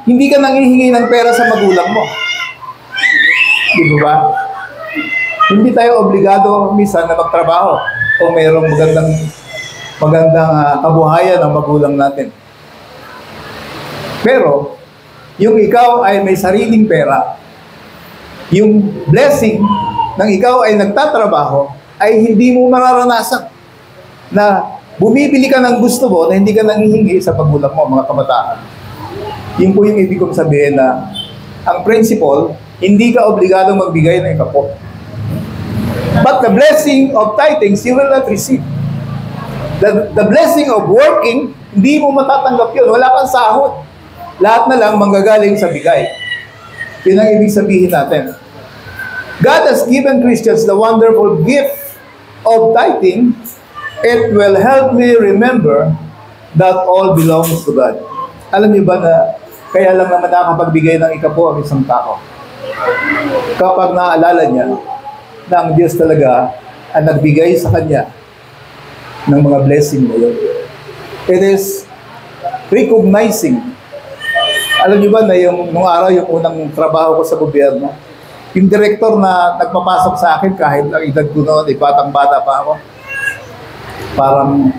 hindi ka nanghihingi ng pera sa magulang mo. Di ba? Hindi tayo obligado minsan na magtrabaho kung mayroong magandang kabuhayan ng magulang natin. Pero, yung ikaw ay may sariling pera, yung blessing ng ikaw ay nagtatrabaho, ay hindi mo mararanasan na bumibili ka ng gusto mo na hindi ka nanghihingi sa magulang mo, mga kabataan. Yun po yung ibig kong sabihin na ang principle, hindi ka obligado magbigay ng ikapo. But the blessing of tithing, you will not receive. The blessing of working, hindi mo matatanggap yun. Wala kang sahod. Lahat na lang manggagaling sa bigay. Yun ang ibig sabihin natin. God has given Christians the wonderful gift of tithing. It will help me remember that all belongs to God. Alam niyo ba na kaya lang naman nakapagbigay ng ikapo ang isang tao? Kapag naaalala niya na ang Diyos talaga ang nagbigay sa kanya ng mga blessing na yun. It is recognizing. Alam niyo ba na nung araw, yung unang trabaho ko sa gobyerno, yung director na nagpapasok sa akin kahit ang edad ko noon, batang-bata pa ako. Parang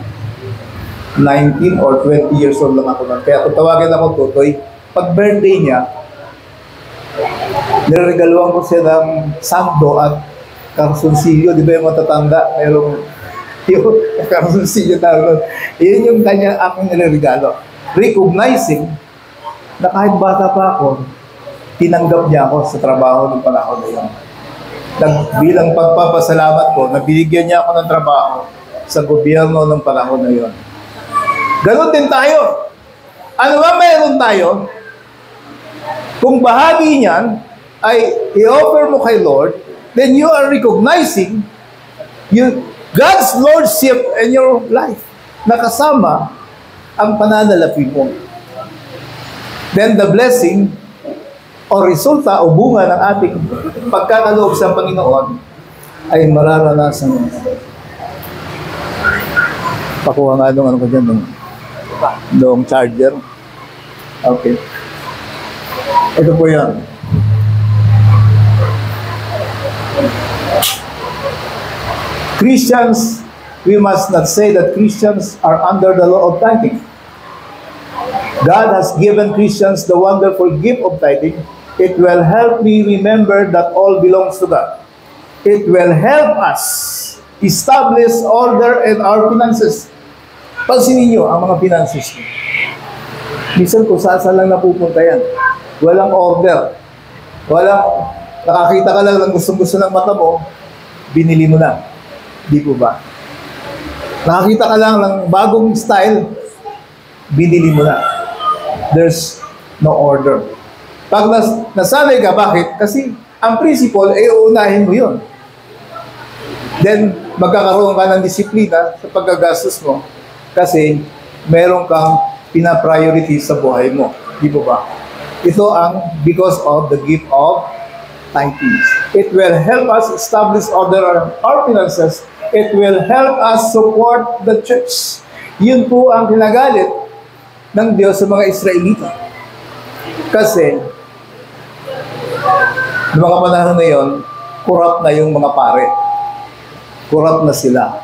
19 or 20 years old lang ako noon. Kaya kung tawagin ako Tutoy, pag birthday niya, niregaluhan ko siya ng sando at karsunsilyo. Di ba yung matatanda? Mayroong yung karsunsilyo na yun yung kanya aking niregalo. Recognizing na kahit bata pa ako, tinanggap niya ako sa trabaho ng panahon na yun. Bilang pagpapasalamat ko, nabigyan niya ako ng trabaho sa gobyerno ng panahon na yun. Ganon din tayo. Ano ba mayroon tayo? Kung bahagi niyan ay i-offer mo kay Lord, then you are recognizing God's Lordship in your life. Nakasama ang pananalapi mo. Then the blessing o resulta o bunga ng ating pagkakaloob sa Panginoon ay mararanasan mo. Pakuha nga nung ano ko dyan, nung charger. Okay. Ito po yan. Christians, we must not say that Christians are under the law of tithing. God has given Christians the wonderful gift of tithing. It will help me remember that all belongs to God. It will help us establish order in our finances. Pansinin niyo ang mga finances niyo. Minsan kung saan lang napupunta yan. Walang order. Nakakita ka lang ng gustong-gusto ng mata mo, binili mo na. Di po ba? Nakakita ka lang ng bagong style, binili mo na. There's no order. Pag nasanay ka, bakit? Kasi ang principle ay uunahin mo yun. Then, magkakaroon ka ng disiplina sa paggagastos mo kasi meron kang pina-priority sa buhay mo. Di ba? Ito ang because of the gift of tithing. It will help us establish order in our finances. It will help us support the church. Yun po ang kinagalit ng Diyos sa mga Israelita. Kasi, noong mga panahon na yun, corrupt na yung mga pare. Corrupt na sila.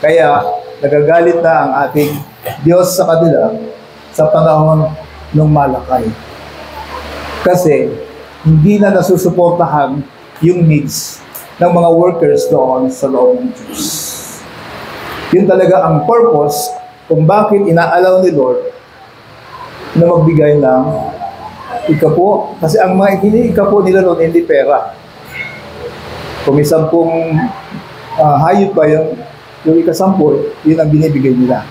Kaya, nagagalit na ang ating Diyos sa kanila sa panahon ng Malakay. Kasi, hindi na nasusuportahan yung needs ng mga workers doon sa loob ng Diyos. Yun talaga ang purpose kung bakit inaalaw ni Lord na magbigay ng ikapo. Kasi ang mga ikapo nila noon, hindi pera. Kung may 10 hayop ba yung ikasampul, yun ang binibigay nila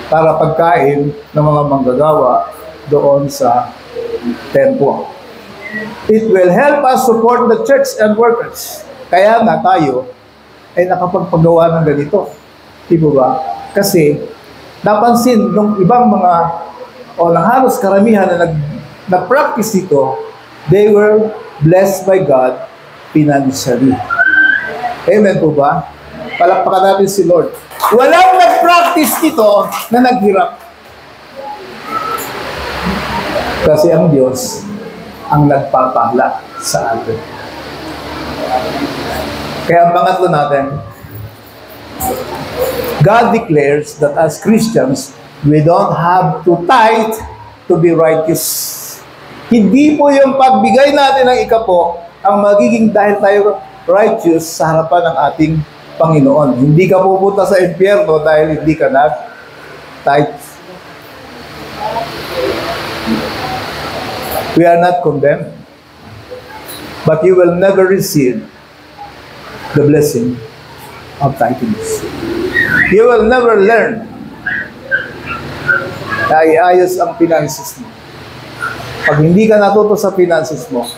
para pagkain ng mga manggagawa doon sa templo. It will help us support the church and workers. Kaya nga tayo ay nakapagpagawa ng ganito. Di ba? Kasi napansin ng ibang mga o ng halos karamihan na nag-practice dito, they were blessed by God financially. Amen po ba? Palakpakan natin si Lord. Walang nag-practice dito na naghirap. Kasi ang Diyos ang nagpapala sa atin. Kaya ang pangatlo natin, God declares that as Christians, we don't have to tithe to be righteous. Hindi po yung pagbigay natin ng ikapo ang magiging dahil tayo righteous sa harapan ng ating Panginoon. Hindi ka pupunta sa impyerno dahil hindi ka nag-tithe. We are not condemned, but you will never receive the blessing of tithing. You will never learn na iayos ang finances mo. Pag hindi ka natuto sa finances mo,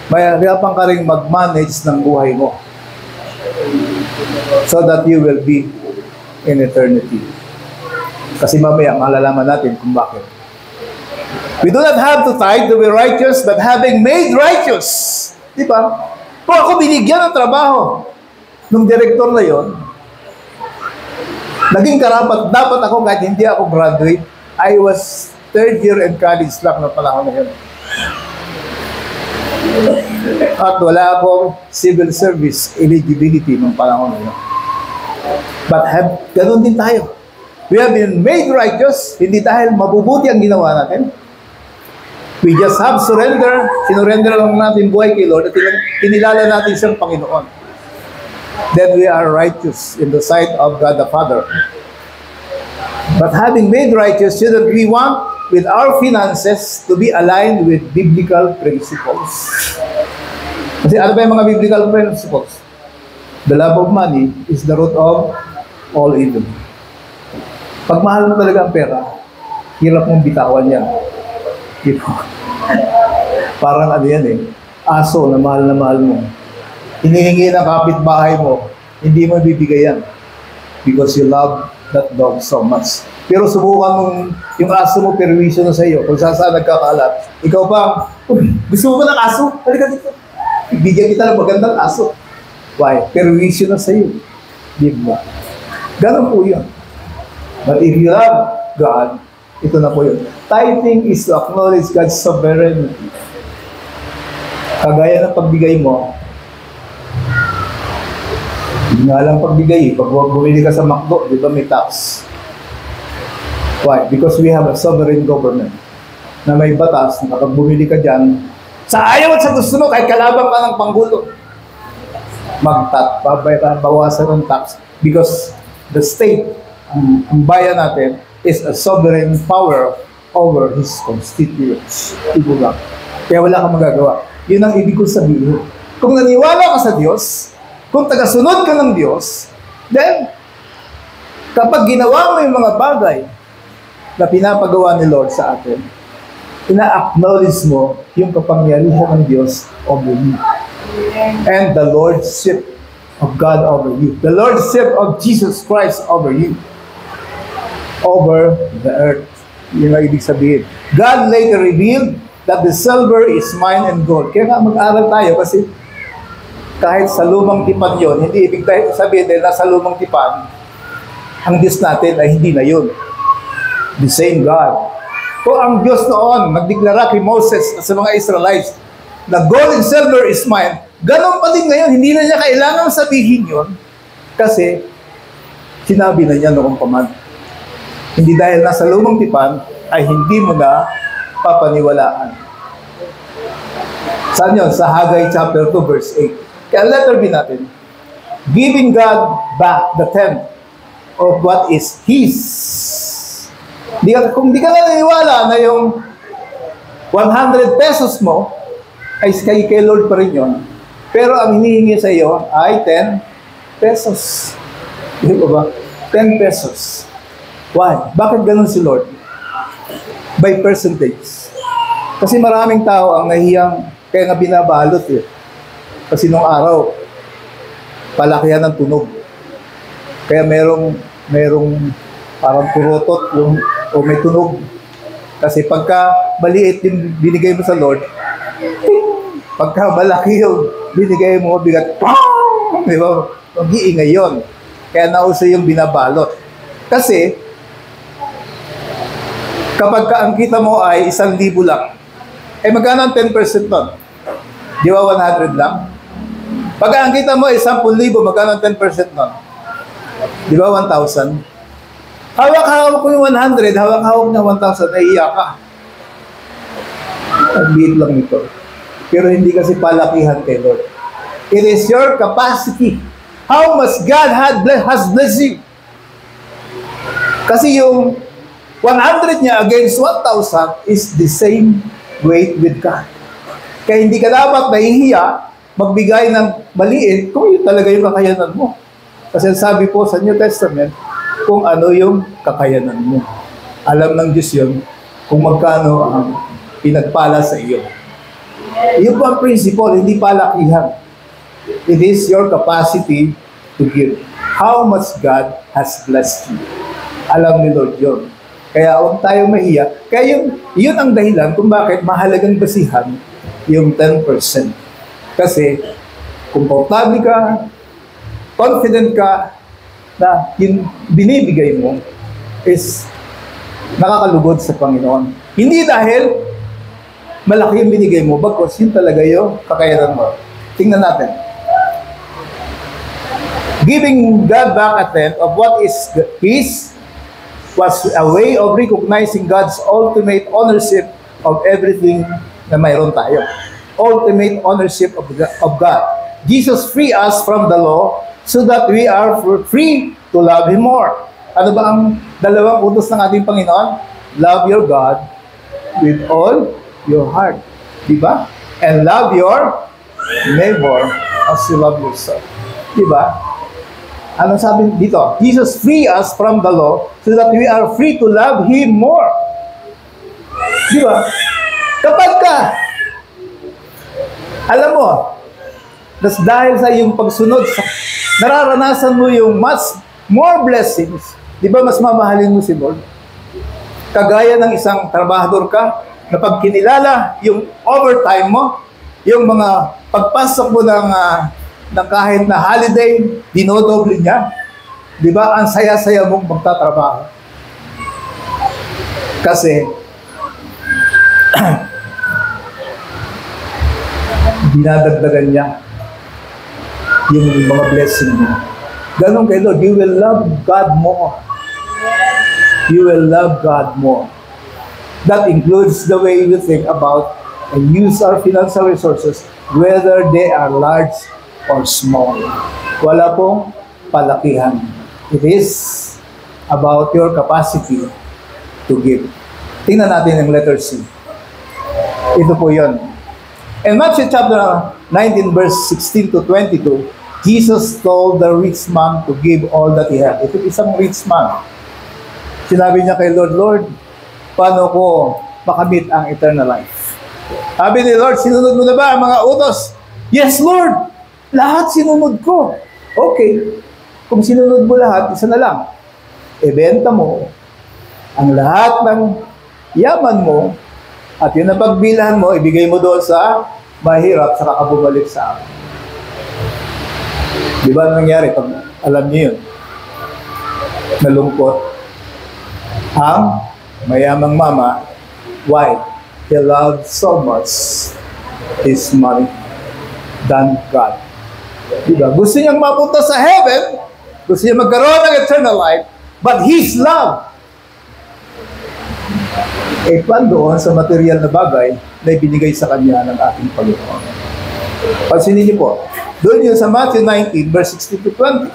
may hirapan ka rin mag-manage ng buhay mo so that you will be in eternity. Kasi mamaya malalaman natin kung bakit. We do not have to tithe to be righteous, but having made righteous. Di ba? Kung ako binigyan ng trabaho ng direktor na yon, naging karapat dapat ako kahit hindi ako graduate. I was 3rd year in college lang na panahon na yun. At wala akong civil service eligibility ng panahon na yun. But ganun din tayo. We have been made righteous, hindi dahil mabubuti ang ginawa natin. We just have surrender. Sinurrender lang natin buhay kay Lord at kinilala natin siyang Panginoon. Then we are righteous in the sight of God the Father. But having made righteous, shouldn't we want with our finances to be aligned with biblical principles? Kasi ano ba yung mga biblical principles? The love of money is the root of all evil. Pag mahal mo talaga ang pera, hirap mong bitawan yan. Parang ano yan eh, aso na mahal mo. Hinihingi ng kapitbahay mo, hindi mo bibigay yan. Because you love that dog so much. Pero subukan mong yung aso mo, perwisyo na sa iyo. Kung saan nagkakalat, ikaw pa, gusto mo ba ng aso? Halika dito. Bigyan kita ng magandang aso. Why? Perwisyo na sa iyo. Di ba? Ganun po yun. But if you love God, ito na po yun. Tithing is to acknowledge God's sovereignty. Kagaya ng pagbigay mo, hindi nga lang pagbigay. Pag bumili ka sa McDo, di ba may tax? Why? Because we have a sovereign government na may batas na kapag bumili ka dyan, sa ayaw at sa gusto mo, kahit kalabang ka ng panggulo, bawasan ng tax. Because the state, ang bayan natin, is a sovereign power over his constituents. Ibugang. Kaya wala kang magagawa. Yun ang ibig kong sabihin. Kung naniwala ka sa Diyos, kung tagasunod ka ng Diyos, then, kapag ginawa mo yung mga bagay na pinapagawa ni Lord sa atin, ina-acknowledge mo yung kapangyarihan ng Diyos over you. And the Lordship of God over you. The Lordship of Jesus Christ over you. Over the earth. Yun ang ibig sabihin. God later revealed that the silver is mine and gold. Kaya nga mag-aral tayo kasi kahit sa lumang tipan yon, hindi ibig sabihin dahil nasa lumang tipan, ang Diyos natin ay hindi na yun. The same God Kung ang Diyos noon nagdeklara kay Moses at sa mga Israelites na gold and silver is mine, ganon pa din ngayon. Hindi na niya kailangan sabihin yon kasi sinabi na niya noong paman. Hindi dahil nasa lumang tipan ay hindi mo na papaniwalaan. Saan yun? Sa Haggai chapter 2 verse 8. Kaya letter B natin. Giving God back the tenth of what is His. Kung di ka naniniwala na yung 100 pesos mo ay kay Lord pa rin yun, pero ang hinihingi sa iyo ay 10 pesos. Di ba? 10 pesos. Why? Bakit ganun si Lord? By percentage. Kasi maraming tao ang nahiyang, kaya nga binabalot eh. Kasi nung araw, palakihan ng tunog. Kaya merong parang purotot yung, o may tunog. Kasi pagka maliit yung binigay mo sa Lord, pagka malaki yung binigay mo, bigat, pang! Di ba? Mag-iingay yun. Kaya nauso yung binabalot. Kasi, kapag ang kita mo ay 1,000 lang, eh magkano ang 10% nun? Di ba 100 lang? Pag ang kita mo ay 10,000, magkano ang 10% nun? Di ba 1,000? Hawak-hawak ko yung 100, hawak-hawak na 1,000, naiiyak ka. Ang liit lang ito. Pero hindi kasi palakihan kay Lord. It is your capacity. How much God has blessed you. Kasi yung 100 niya against 1,000 is the same weight with God. Kaya hindi ka dapat nahihiya magbigay ng maliit kung yun talaga yung kakayanan mo. Kasi sabi po sa New Testament, kung ano yung kakayanan mo. Alam ng Diyos yun kung magkano ang pinagpala sa iyo. Yung po ang principle, hindi palakihan. It is your capacity to give. How much God has blessed you. Alam ni Lord yun. Kaya huwag tayong mahiya. Kaya yun ang dahilan kung bakit mahalagang basihan yung 10%. Kasi, komportable ka, confident ka, na yung binibigay mo is nakakalugod sa Panginoon. Hindi dahil malaki yung binigay mo, bagkos yun talaga yung kakayanan mo. Tingnan natin. Giving God back a tenth of what is His was a way of recognizing God's ultimate ownership of everything na mayroon tayo. Ultimate ownership of God. Jesus free us from the law so that we are free to love Him more. Ano ba ang dalawang utos ng ating Panginoon? Love your God with all your heart. Diba? And love your neighbor as you love yourself. Diba? Anong sabi dito? Jesus free us from the law so that we are free to love Him more. Diba? Kapag ka, alam mo, dahil sa iyong pagsunod, nararanasan mo yung much more blessings. Di ba mas mamahalin mo si Lord? Kagaya ng isang trabahador ka, na pag kinilala yung overtime mo, yung mga pagpasok mo ng kahit na holiday, dinodoble niya. Di ba? Ang saya-saya mong magtatrabaho. Kasi, dinadagdagan niya yung mga blessing mo. Ganon kay Lord, you will love God more. You will love God more. That includes the way we think about and use our financial resources, whether they are large or small. Wala pong palakihan. It is about your capacity to give. Tingnan natin ang letter C. Ito po yun. In Matthew chapter 19 verse 16 to 22, Jesus told the rich man to give all that he had. Ito isang rich man. Sinabi niya kay Lord, Lord, paano ko makamit ang eternal life? Sabi ni Lord, sinunod mo na ba ang mga utos? Yes, Lord! Lahat sinunod ko. Okay. Kung sinunod mo lahat, isa na lang. Ibenta mo ang lahat ng yaman mo at yun ang pagbilan mo, ibigay mo doon sa mahirap sa kakabubalik sa akin. Di ba nangyari? Pag alam niyo yun, nalungkot ang mayamang mama Why? He loved so much his money than God. Diba? Gusto niyang mapunta sa heaven, gusto niya magkaroon ng eternal life, but his love, doon sa material na bagay na ibinigay sa kanya ng ating Panginoon. Pansinin niyo po, doon yun sa Matthew 19, verse 16 to 20.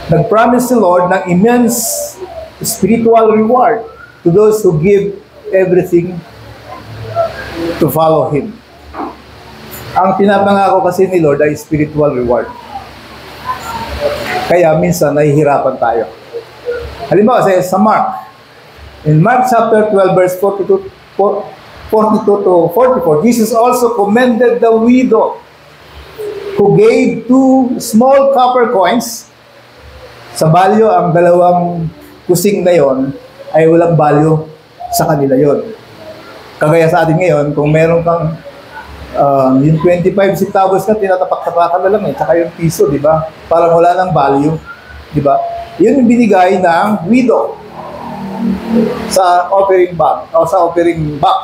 Nag-promise si Lord ng immense spiritual reward to those who give everything to follow Him. Ang pinapangako kasi ni Lord ay spiritual reward. Kaya minsan nahihirapan tayo. Halimbawa sa Mark. In Mark chapter 12 verse 42 to 44, Jesus also commended the widow who gave 2 small copper coins. Sa value, ang dalawang kusing na yon ay walang value sa kanila yon. Kagaya sa atin ngayon, kung meron kang yung 25 centavos na tinatapak-tapakan na lang tsaka yung piso, di ba? Parang wala nang value, di ba? Yun yung binigay ng widow sa offering bag o sa offering box.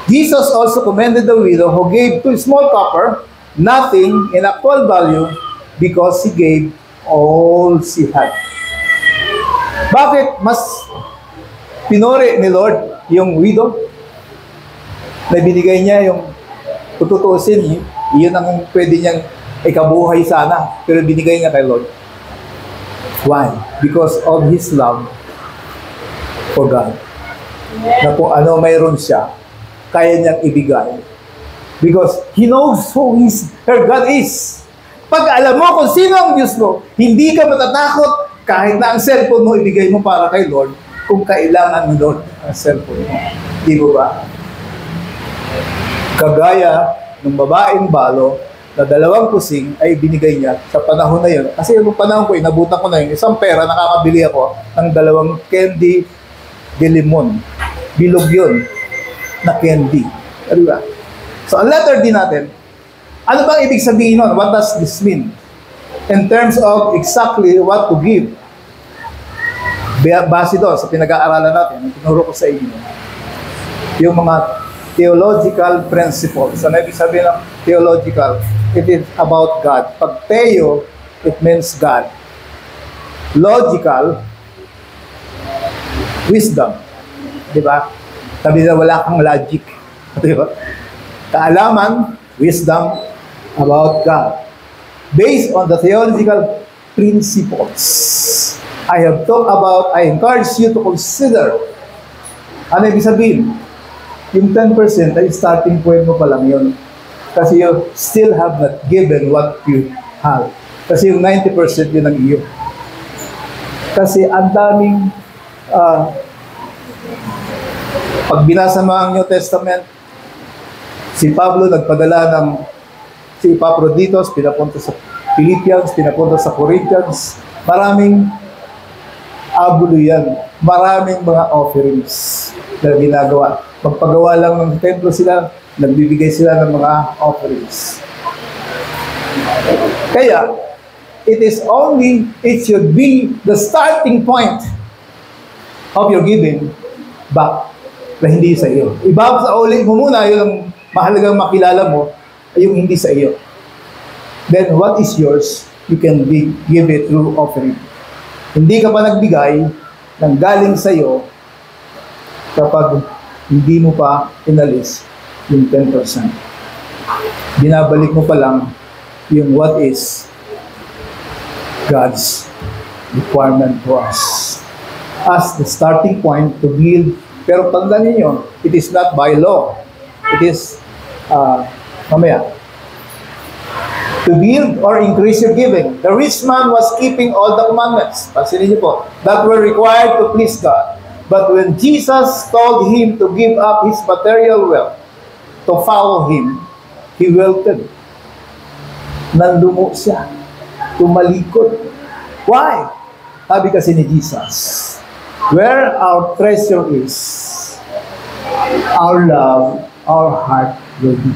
Jesus also commended the widow who gave 2 small copper, nothing in actual value, because she gave all she had. Bakit mas pinuri ni Lord yung widow? Na binigay niya yung tututusin, yun ang pwede niyang ikabuhay sana, pero binigay niya kay Lord. Why? Because of His love for God. Na kung ano mayroon siya, kaya niyang ibigay. Because He knows who her God is. Pag alam mo kung sino ang Diyos mo, hindi ka matatakot kahit na ang cellphone mo ibigay mo para kay Lord, kung kailangan ni Lord ang cellphone mo. Di mo ba? Kagaya ng babaeng balo na 2 kusing ay binigay niya sa panahon na yun. Kasi yung panahon ko, inabutan ko na yun, isang pera, nakakabili ako ng 2 candy de limon. Bilog yun na candy. Diba? So, ang letter D natin, ano bang ibig sabihin nun? What does this mean? In terms of exactly what to give. Base doon sa pinag-aaralan natin, tinuro ko sa inyo, yung mga theological principles. Ano ibig sabihin ng theological? It is about God. Pag theo, it means God. Logical, wisdom. Diba? Sabi na wala kang logic. Diba? Kaalaman, wisdom about God. Based on the theological principles I have talked about, I encourage you to consider. Ano ibig sabihin? Yung 10% ay starting point mo pa lang yun. Kasi you still have not given what you have. Kasi yung 90% yun ang iyo. Kasi ang daming pag binasa mo ang New Testament, si Pablo nagpadala ng si Epaphroditus, pinapunta sa Philippians, pinapunta sa Corinthians. Maraming abulo yan. Maraming mga offerings na ginagawa. Magpagawa lang ng templo sila, nagbibigay sila ng mga offerings. Kaya, it should be the starting point of your giving back na hindi sa iyo. Iba sa uling mo muna, yun ang mahalagang makilala mo, ay yung hindi sa iyo. Then, what is yours? You can give it through offering. Hindi ka pa nagbigay ng galing sa iyo kapag hindi mo pa inalis yung 10%. Binabalik mo pa lang yung what is God's requirement to us as the starting point to build. Pero tandaan niyo, it is not by law. It is, to build or increase your giving. The rich man was keeping all the commandments. Pansinin niyo po, that were required to please God. But when Jesus told him to give up his material wealth to follow him, he wilted. Nandumo siya. Tumalikod. Why? Sabi kasi ni Jesus, where our treasure is, our love, our heart will be.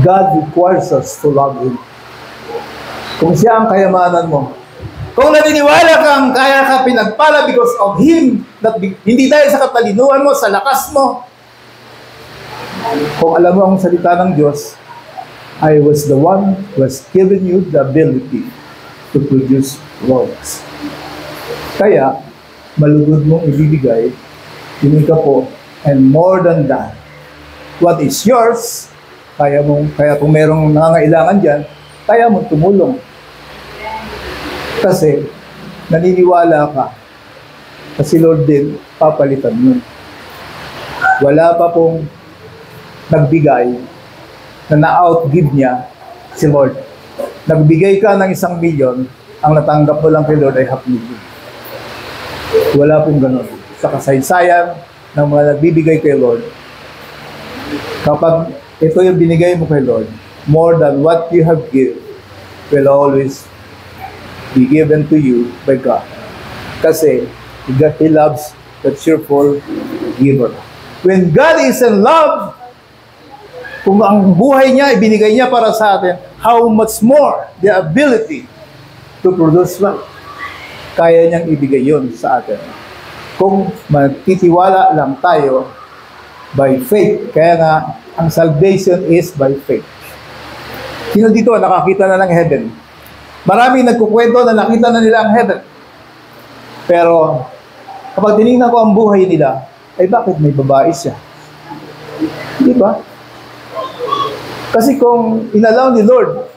God requires us to love Him. Kung siya ang kayamanan mo, Kung naniniwala kang kaya ka pinagpala because of Him, hindi dahil sa katalinuhan mo, sa lakas mo. Kung alam mo ang salita ng Diyos, I was the one who has given you the ability to produce works. Kaya, malugod mong ibibigay, yun ka po, and more than that, what is yours, kaya kung merong nangangailangan dyan, kaya mo tumulong. Kasi, naniniwala ka. Kasi Lord din, papalitan mo. Wala pa pong nagbigay na na-outgive niya si Lord. Nagbigay ka ng 1 million, ang natanggap mo lang kay Lord ay 500,000. Wala pong ganun. Sa kasaysayan ng mga nagbibigay kay Lord, kapag ito yung binigay mo kay Lord, more than what you have given will always be given to you by God. Kasi He loves the cheerful giver. When God is in love, kung ang buhay niya, ibinigay niya para sa atin, how much more the ability to produce wealth. Kaya niyang ibigay yun sa atin. Kung magtitiwala lang tayo by faith. Kaya nga, ang salvation is by faith. Sino dito nakakita na ng heaven? Maraming nagkukwento na nakita na nila ang heaven. Pero, kapag tinignan ko ang buhay nila, ay bakit may babae siya? Di ba? Kasi kung inalaw ni Lord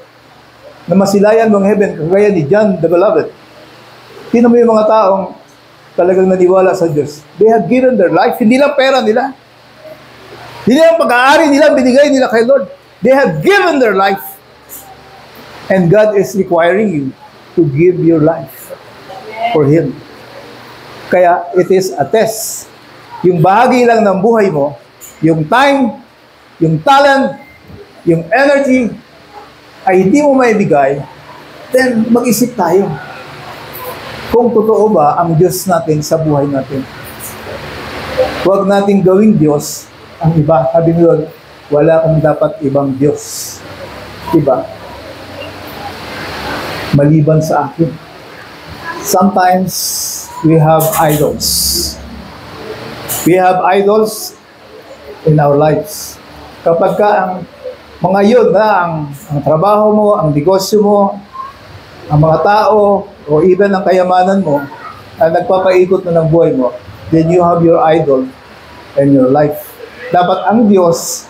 na masilayan ng heaven, kagaya ni John the Beloved, sino mo yung mga taong talagang naniwala sa Diyos? They have given their life. Hindi lang pera nila. Hindi lang pag-aari nila, binigay nila kay Lord. They have given their life. And God is requiring you to give your life for Him. Kaya it is a test. Yung bahagi lang ng buhay mo, yung time, yung talent, yung energy, ay hindi mo maibigay, then mag-isip tayo. Kung totoo ba ang Diyos natin sa buhay natin. Huwag nating gawing Diyos ang iba. Sabi nyo, wala kang dapat ibang Diyos. Diba? Maliban sa akin. Sometimes, we have idols. We have idols in our lives. Kapag ka ang mga yun na, ang trabaho mo, ang negosyo mo, ang mga tao, o even ang kayamanan mo, ang nagpapaikot na ng buhay mo, then you have your idol in your life. Dapat ang Diyos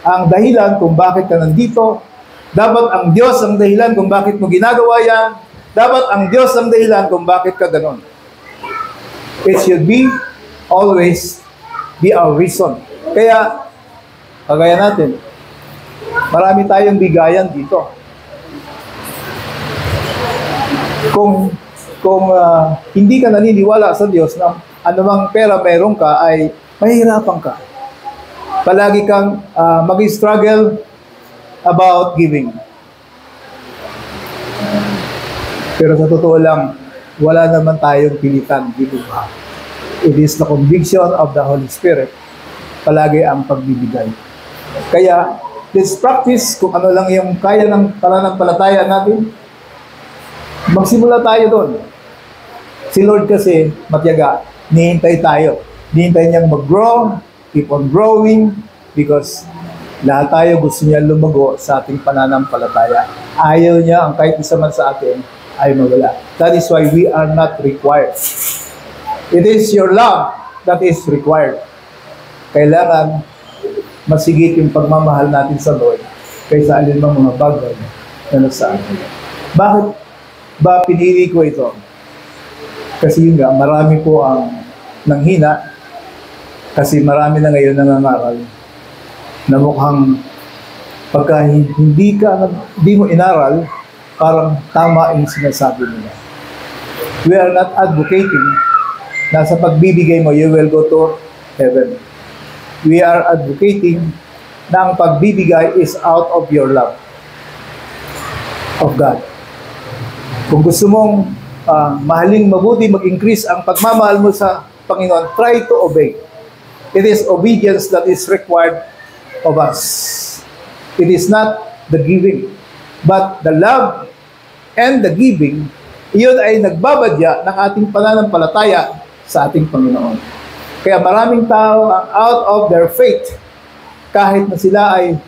ang dahilan kung bakit ka nandito. Dapat ang Diyos ang dahilan kung bakit mo ginagawa yan. Dapat ang Diyos ang dahilan kung bakit ka ganon. It should be always be our reason. Kaya, kagaya natin, marami tayong bigayan dito. Kung hindi ka naniniwala sa Diyos na anumang pera meron ka ay mahihirapan ka. Palagi kang mag-struggle about giving. Pero sa totoo lang, wala naman tayong pilitan dito. It is the conviction of the Holy Spirit. Palagi ang pagbibigay. Kaya, let's practice kung ano lang yung kaya ng pananampalataya natin. Magsimula tayo doon. Si Lord kasi, matyaga, nihintay tayo. Nihintay niyang mag-grow, keep on growing, because lahat tayo gusto niya lumago sa ating pananampalataya. Ayaw niya ang kahit isa man sa atin ay mawala. That is why we are not required. It is your love that is required. Kailangan masigit yung pagmamahal natin sa Lord kaysa alinmang mga bagay na nasa atin. Bakit ba pinili ko ito? Kasi yun nga, marami po ang nanghina kasi marami na ngayon nangangaral na mukhang pagka hindi mo inaral, parang tama yung sinasabi nila. We are not advocating na sa pagbibigay mo, you will go to heaven. We are advocating na ang pagbibigay is out of your love of God. Kung gusto mong mahaling mabuti, mag-increase ang pagmamahal mo sa Panginoon, try to obey. It is obedience that is required of us. It is not the giving, but the love and the giving Iyon ay nagbabadya ng ating pananampalataya sa ating Panginoon. Kaya maraming tao ang out of their faith, kahit na sila ay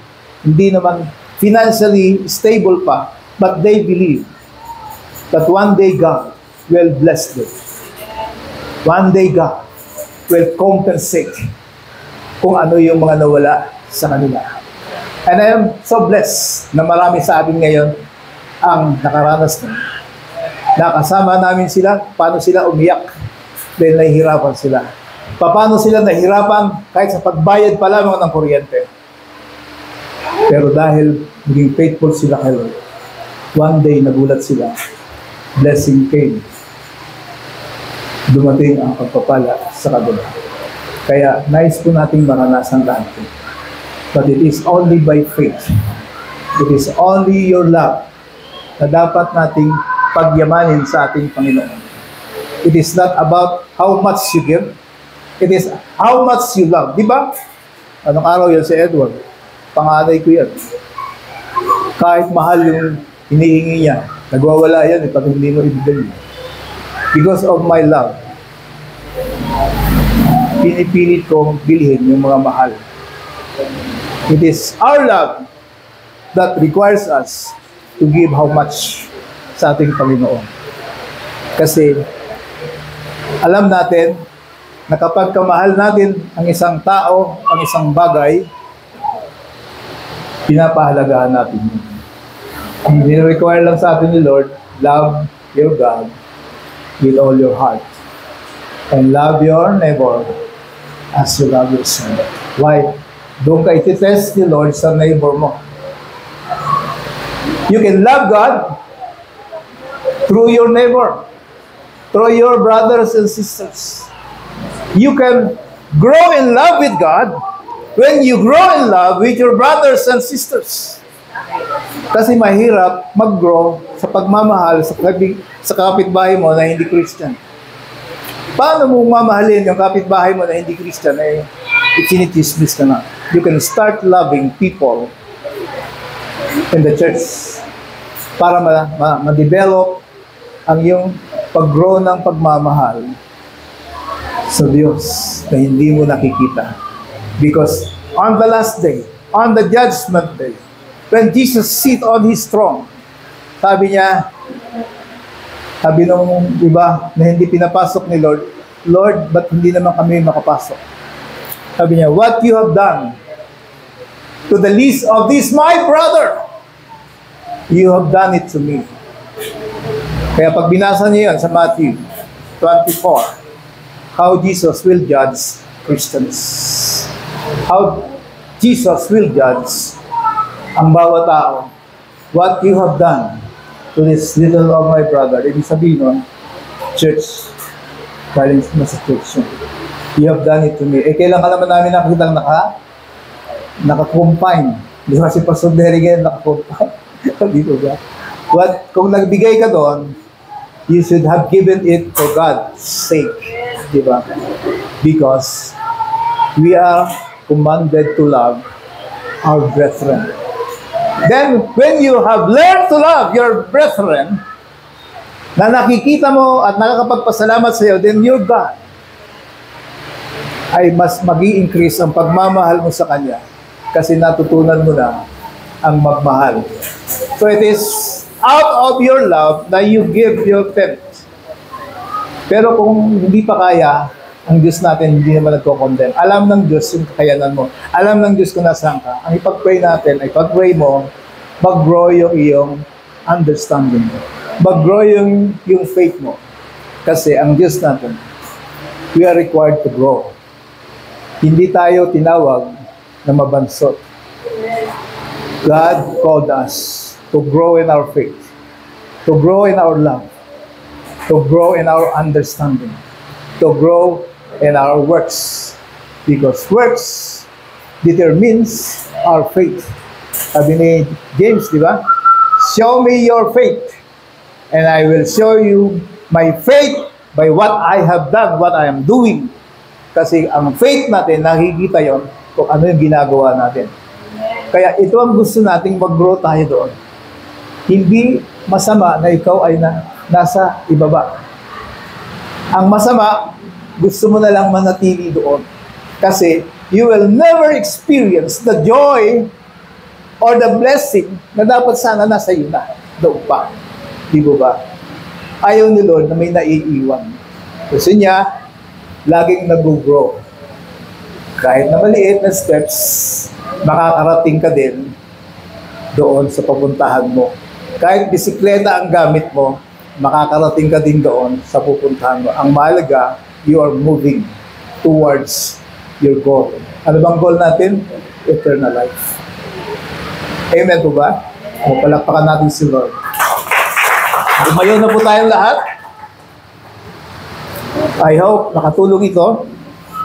hindi naman financially stable pa, but they believe that one day God will bless them. One day God will compensate kung ano yung mga nawala sa kanila. And I am so blessed na marami sa atin ngayon ang nakaranas na. Nakasama namin sila, paano sila umiyak dahil nahihirapan sila. Paano sila nahihirapan kahit sa pagbayad pa lamang ng kuryente. Pero dahil maging faithful sila kay Lord, one day nagulat sila, blessing came. Dumating ang pagpapala sa kabila. Kaya nais po nating maranasan lahat. But it is only by faith. It is only your love na dapat nating pagyamanin sa ating Panginoon. It is not about how much you give. It is how much you love. Di ba? Anong araw yan si Edward? Panganay ko yan. Kahit mahal yung hinihingi niya, nagwawala yan pag hindi mo ibigay. Because of my love, pinipilit kong bilhin yung mga mahal. It is our love that requires us to give how much sa ating Panginoon. Kasi alam natin na kapag kamahal natin ang isang tao, ang isang bagay, pinapahalagahan natin yun. Ang require lang sa atin ni Lord, love your God with all your heart. And love your neighbor as you love yourself. Why? Doon ka iti-test ni Lord sa neighbor mo. You can love God through your neighbor, through your brothers and sisters. You can grow in love with God when you grow in love with your brothers and sisters. Kasi mahirap mag-grow sa pagmamahal sa kapitbahay mo na hindi Christian. Paano mo mamahalin yung kapitbahay mo na hindi Christian? Ikinitismis ka na. You can start loving people in the church para ma-develop ang iyong pag-grow ng pagmamahal sa Diyos na hindi mo nakikita. Because on the last day, on the judgment day, when Jesus sit on His throne, sabi nung iba na hindi pinapasok ni Lord, Lord, ba't hindi naman kami makapasok? Sabi niya, what you have done to the least of this, my brother, you have done it to me. Kaya pag binasa niyo yan sa Matthew 24, how Jesus will judge Christians. How Jesus will judge ang bawat tao. What you have done to this little of my brother. Ibig sabihin nun, church, galing sa church. You have done it to me. Kailan ka naman namin nakikita naka-confine. Di ba si Pastor Derrick naka-confine? Dito ba? Kung nagbigay ka doon, you should have given it for God's sake. Di ba? Because we are commanded to love our brethren. Then, when you have learned to love your brethren, na nakikita mo at nakakapagpasalamat sa iyo, then your God ay mas mag-i-increase ang pagmamahal mo sa Kanya kasi natutunan mo na ang magmahal. So it is out of your love na you give your tenth. Pero kung hindi pa kaya, ang Diyos natin hindi naman nagko-condemn. Alam ng Diyos yung kakayanan mo. Alam ng Diyos kung nasaan ka. Ang ipag-pray natin, ay pag-pray mo, mag-grow yung iyong understanding mo. Mag-grow yung faith mo. Kasi ang Diyos natin, we are required to grow. Hindi tayo tinawag na mabansot. God called us to grow in our faith, to grow in our love, to grow in our understanding, to grow in our works. Because works determines our faith. Sabi ni James, di ba? Show me your faith, and I will show you my faith by what I have done, what I am doing. Kasi ang faith natin, nakikita yon kung ano yung ginagawa natin. Kaya ito ang gusto nating mag-grow tayo doon. Hindi masama na ikaw ay nasa ibaba. Ang masama, gusto mo na lang manatili doon. Kasi you will never experience the joy or the blessing na dapat sana nasa iyo na. Doon pa. Di ba? Ayaw ni Lord na may naiiwan. Gusto niya, laging nag-grow. Kahit na maliit na steps, makakarating ka din doon sa papuntahan mo. Kahit bisikleta ang gamit mo, makakarating ka din doon sa pupuntahan mo. Ang mahalaga, you are moving towards your goal. Ano bang goal natin? Eternal life. Amen po ba? O palakpakan natin si Lord. Umayon na po tayong lahat. I hope nakatulong ito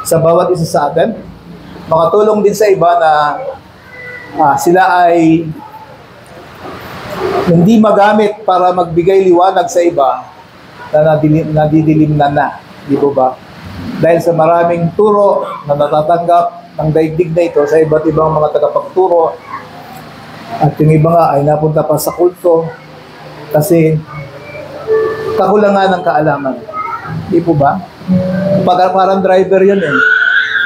sa bawat isa sa atin. Makatulong din sa iba na sila ay hindi magamit para magbigay liwanag sa iba na nadidilim na. Di ba? Dahil sa maraming turo na natatanggap ng daigdig na ito sa iba't ibang mga tagapagturo, at yung iba nga ay napunta pa sa kulto kasi kakulangan ng kaalaman. Di po ba? Parang driver yun eh.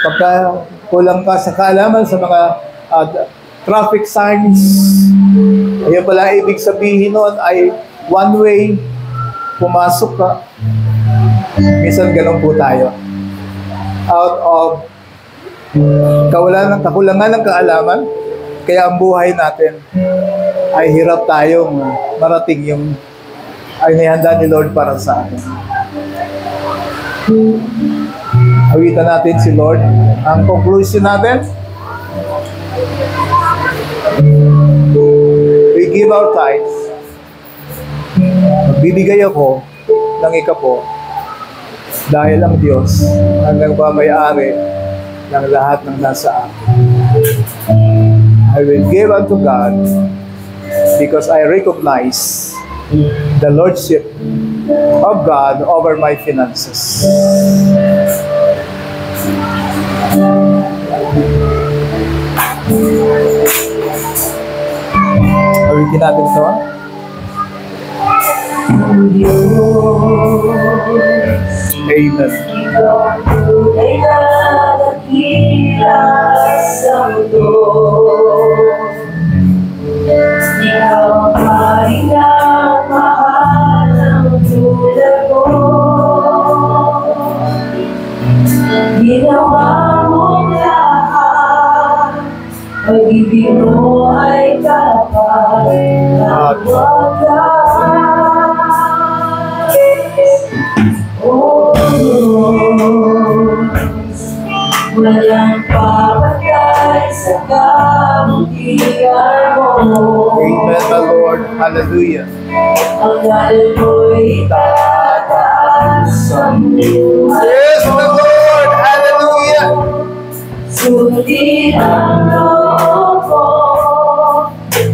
Pagka kulang ka sa kaalaman sa mga traffic signs, ayun pala ibig sabihin nun ay one way, pumasok ka. Minsan ganun po tayo. Out of kakulangan ng kaalaman, kaya ang buhay natin ay hirap tayong marating yung ay nihanda ni Lord para sa atin. Awitan natin si Lord. Ang conclusion natin, we give our tithes. Magbibigay ako ng ikapo dahil ang Diyos ang nagmamayari ng lahat ng nasa akin. I will give unto God because I recognize the Lordship of God over my finances. Awitin natin ito. Amen. Tunay na dakila sa mundo. Ikaw ang paring na mahal ang tulad mo. Ginawa mong lahat, pag-ibig mo ay kapal ng wagas. Oh Lord, walang papatay sa kabutihan mo. Amen, my Lord. Hallelujah. Ang galing mo'y tataas sa buhay. Yes, my Lord. Hallelujah. Sulit ang loob ko,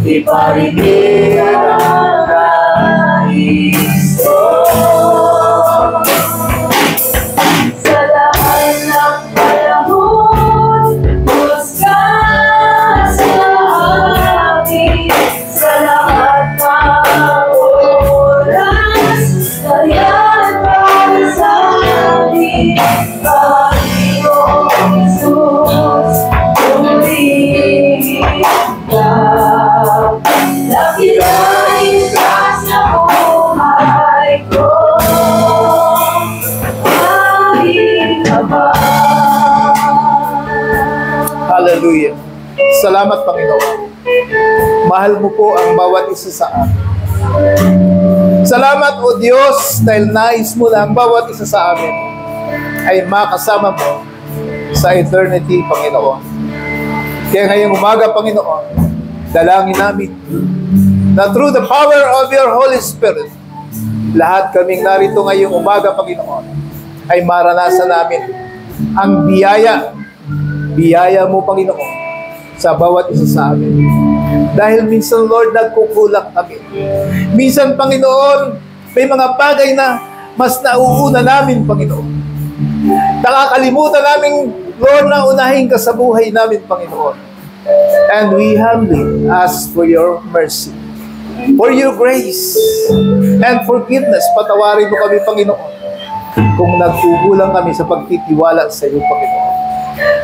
iparibig ang nais ko. Sa lahat ng panahon, Diyos ka sa akin. Sa lahat ng oras, kaya para sa akin. Panginoong Jesus, pumili ka. Nakila'y ka sa buhay ko. Aking Ama. Hallelujah. Salamat, Panginoon. Mahal mo po ang bawat isa sa amin. Salamat, O Diyos, dahil nais mo na ang bawat isa sa amin ay makasama mo sa eternity, Panginoon. Kaya ngayong umaga, Panginoon, dalangin namin na through the power of your Holy Spirit, lahat kaming narito ngayong umaga, Panginoon, ay maranasan namin ang biyaya mo, Panginoon, sa bawat isa sa amin. Dahil minsan, Lord, nagkukulang kami. Minsan, Panginoon, may mga bagay na mas nauuna namin, Panginoon. Nakakalimutan namin, Lord, na unahin ka sa buhay namin, Panginoon. And we humbly ask for your mercy. For your grace and forgiveness, patawarin mo kami, Panginoon, kung nagkukulang kami sa pagtitiwala sa iyo, Panginoon.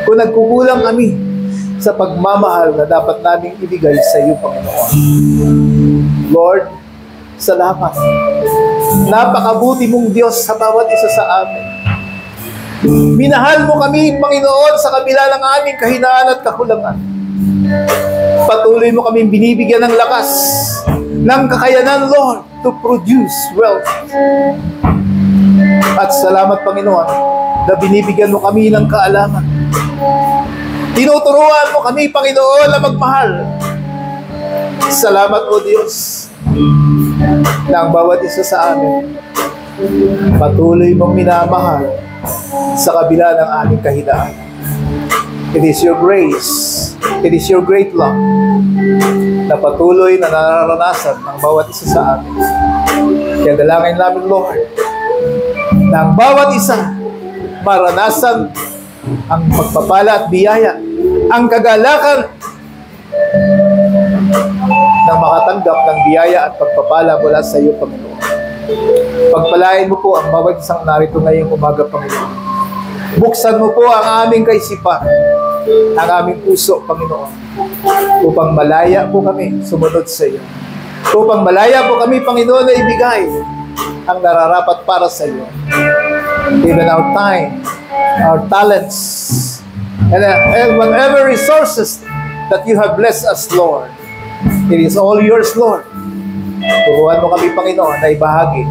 Kung nagkukulang kami sa pagmamahal na dapat naming ibigay sa iyo, Panginoon. Lord, salamat. Napakabuti mong Diyos sa bawat isa sa amin. Minahal mo kami, Panginoon, sa kabila ng aming kahinaan at kakulangan. Patuloy mo kami binibigyan ng lakas, ng kakayanan, Lord, to produce wealth. At salamat, Panginoon, na binibigyan mo kami ng kaalaman. Tinuturuan mo kami, Panginoon, na magmahal. Salamat, O Diyos, na ang bawat isa sa amin patuloy mong minamahal sa kabila ng aming kahinaan. It is your grace, it is your great love na patuloy na nararanasan ng bawat isa sa amin. Kaya dalangin namin, Lord, na ang bawat isa maranasan ang pagpapala at biyaya, ang kagalakan ng makatanggap ng biyaya at pagpapala mula sa iyo, Panginoon. Pagpalain mo po ang bawat isang narito ngayong umaga, Panginoon. Buksan mo po ang aming kaisipan, ang aming puso, Panginoon, upang malaya po kami sumunod sa iyo. Upang malaya po kami, Panginoon, na ibigay ang nararapat para sa iyo. Even our time, our talents, and whatever resources that you have blessed us, Lord, it is all yours, Lord. Turuan mo kami, Panginoon, na ibahagi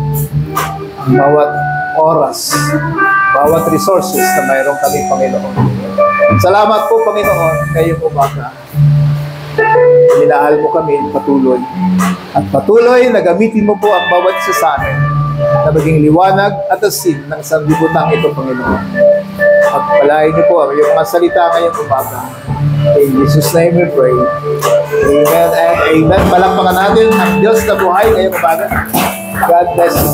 ang bawat oras, bawat resources na mayroon kami, Panginoon. Salamat po, Panginoon, ngayong umaga. Minahal mo kami patuloy. At patuloy na gamitin mo po ang bawat isa sa amin na maging liwanag at asin ng sanlibutan ito, Panginoon. At palain niyo po ang iyong mga salita ngayong umaga. In Jesus' name we pray. Amen and amen. Palakpakan natin ang Diyos na buhay ngayong umaga. God bless you.